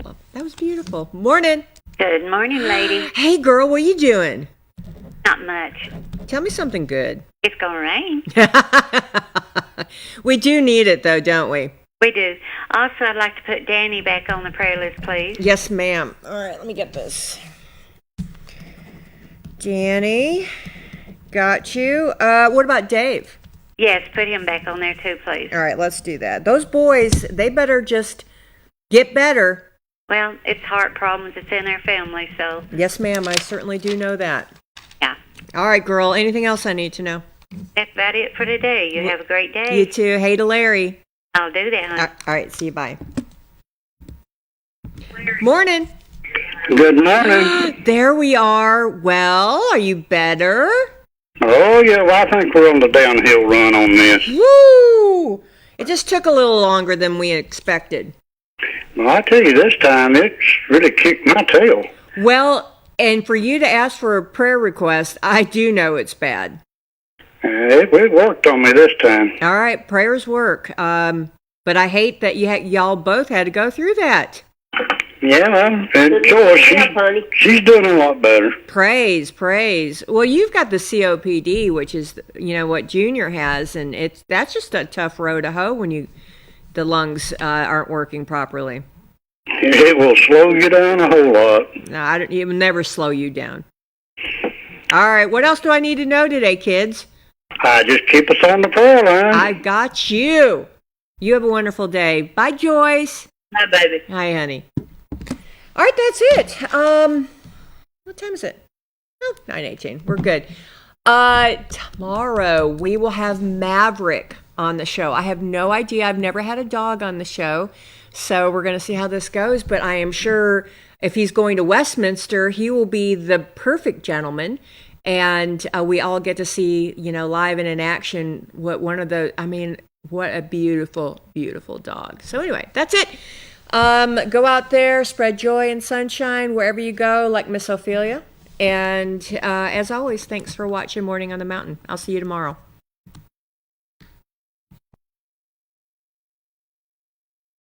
Well, that was beautiful. Morning. Good morning, lady. Hey, girl, what are you doing? Not much. Tell me something good. It's going to rain. We do need it, though, don't we? We do. Also, I'd like to put Danny back on the prayer list, please. Yes, ma'am. All right, let me get this. Danny, got you. What about Dave? Yes, put him back on there too, please. All right, let's do that. Those boys, they better just get better. Well, it's heart problems. It's in their family, so. Yes, ma'am. I certainly do know that. Yeah. All right, girl. Anything else I need to know? That's about it for today. You have a great day. You too. Hey to Larry. I'll do that, honey. All right, see you. Bye. Morning. Good morning. There we are. Well, are you better? Oh, yeah, well, I think we're on the downhill run on this. Woo! It just took a little longer than we expected. Well, I tell you, this time it's really kicked my tail. Well, and for you to ask for a prayer request, I do know it's bad. It worked on me this time. All right, prayers work. But I hate that y'all both had to go through that. Yeah, well, and Joyce, she's doing a lot better. Praise. Well, you've got the COPD, which is, what Junior has, and that's just a tough row to hoe when the lungs aren't working properly. It will slow you down a whole lot. No, it will never slow you down. All right, what else do I need to know today, kids? Just keep us on the prayer line. I got you. You have a wonderful day. Bye, Joyce. Hi, baby. Hi, honey. All right, that's it. What time is it? Oh, 9:18. We're good. Tomorrow we will have Maverick on the show. I have no idea. I've never had a dog on the show, so we're going to see how this goes. But I am sure if he's going to Westminster, he will be the perfect gentleman. And we all get to see, live and in action what a beautiful, beautiful dog. So anyway, that's it. Go out there, spread joy and sunshine wherever you go, like Miss Ophelia. And as always, thanks for watching Morning on the Mountain. I'll see you tomorrow.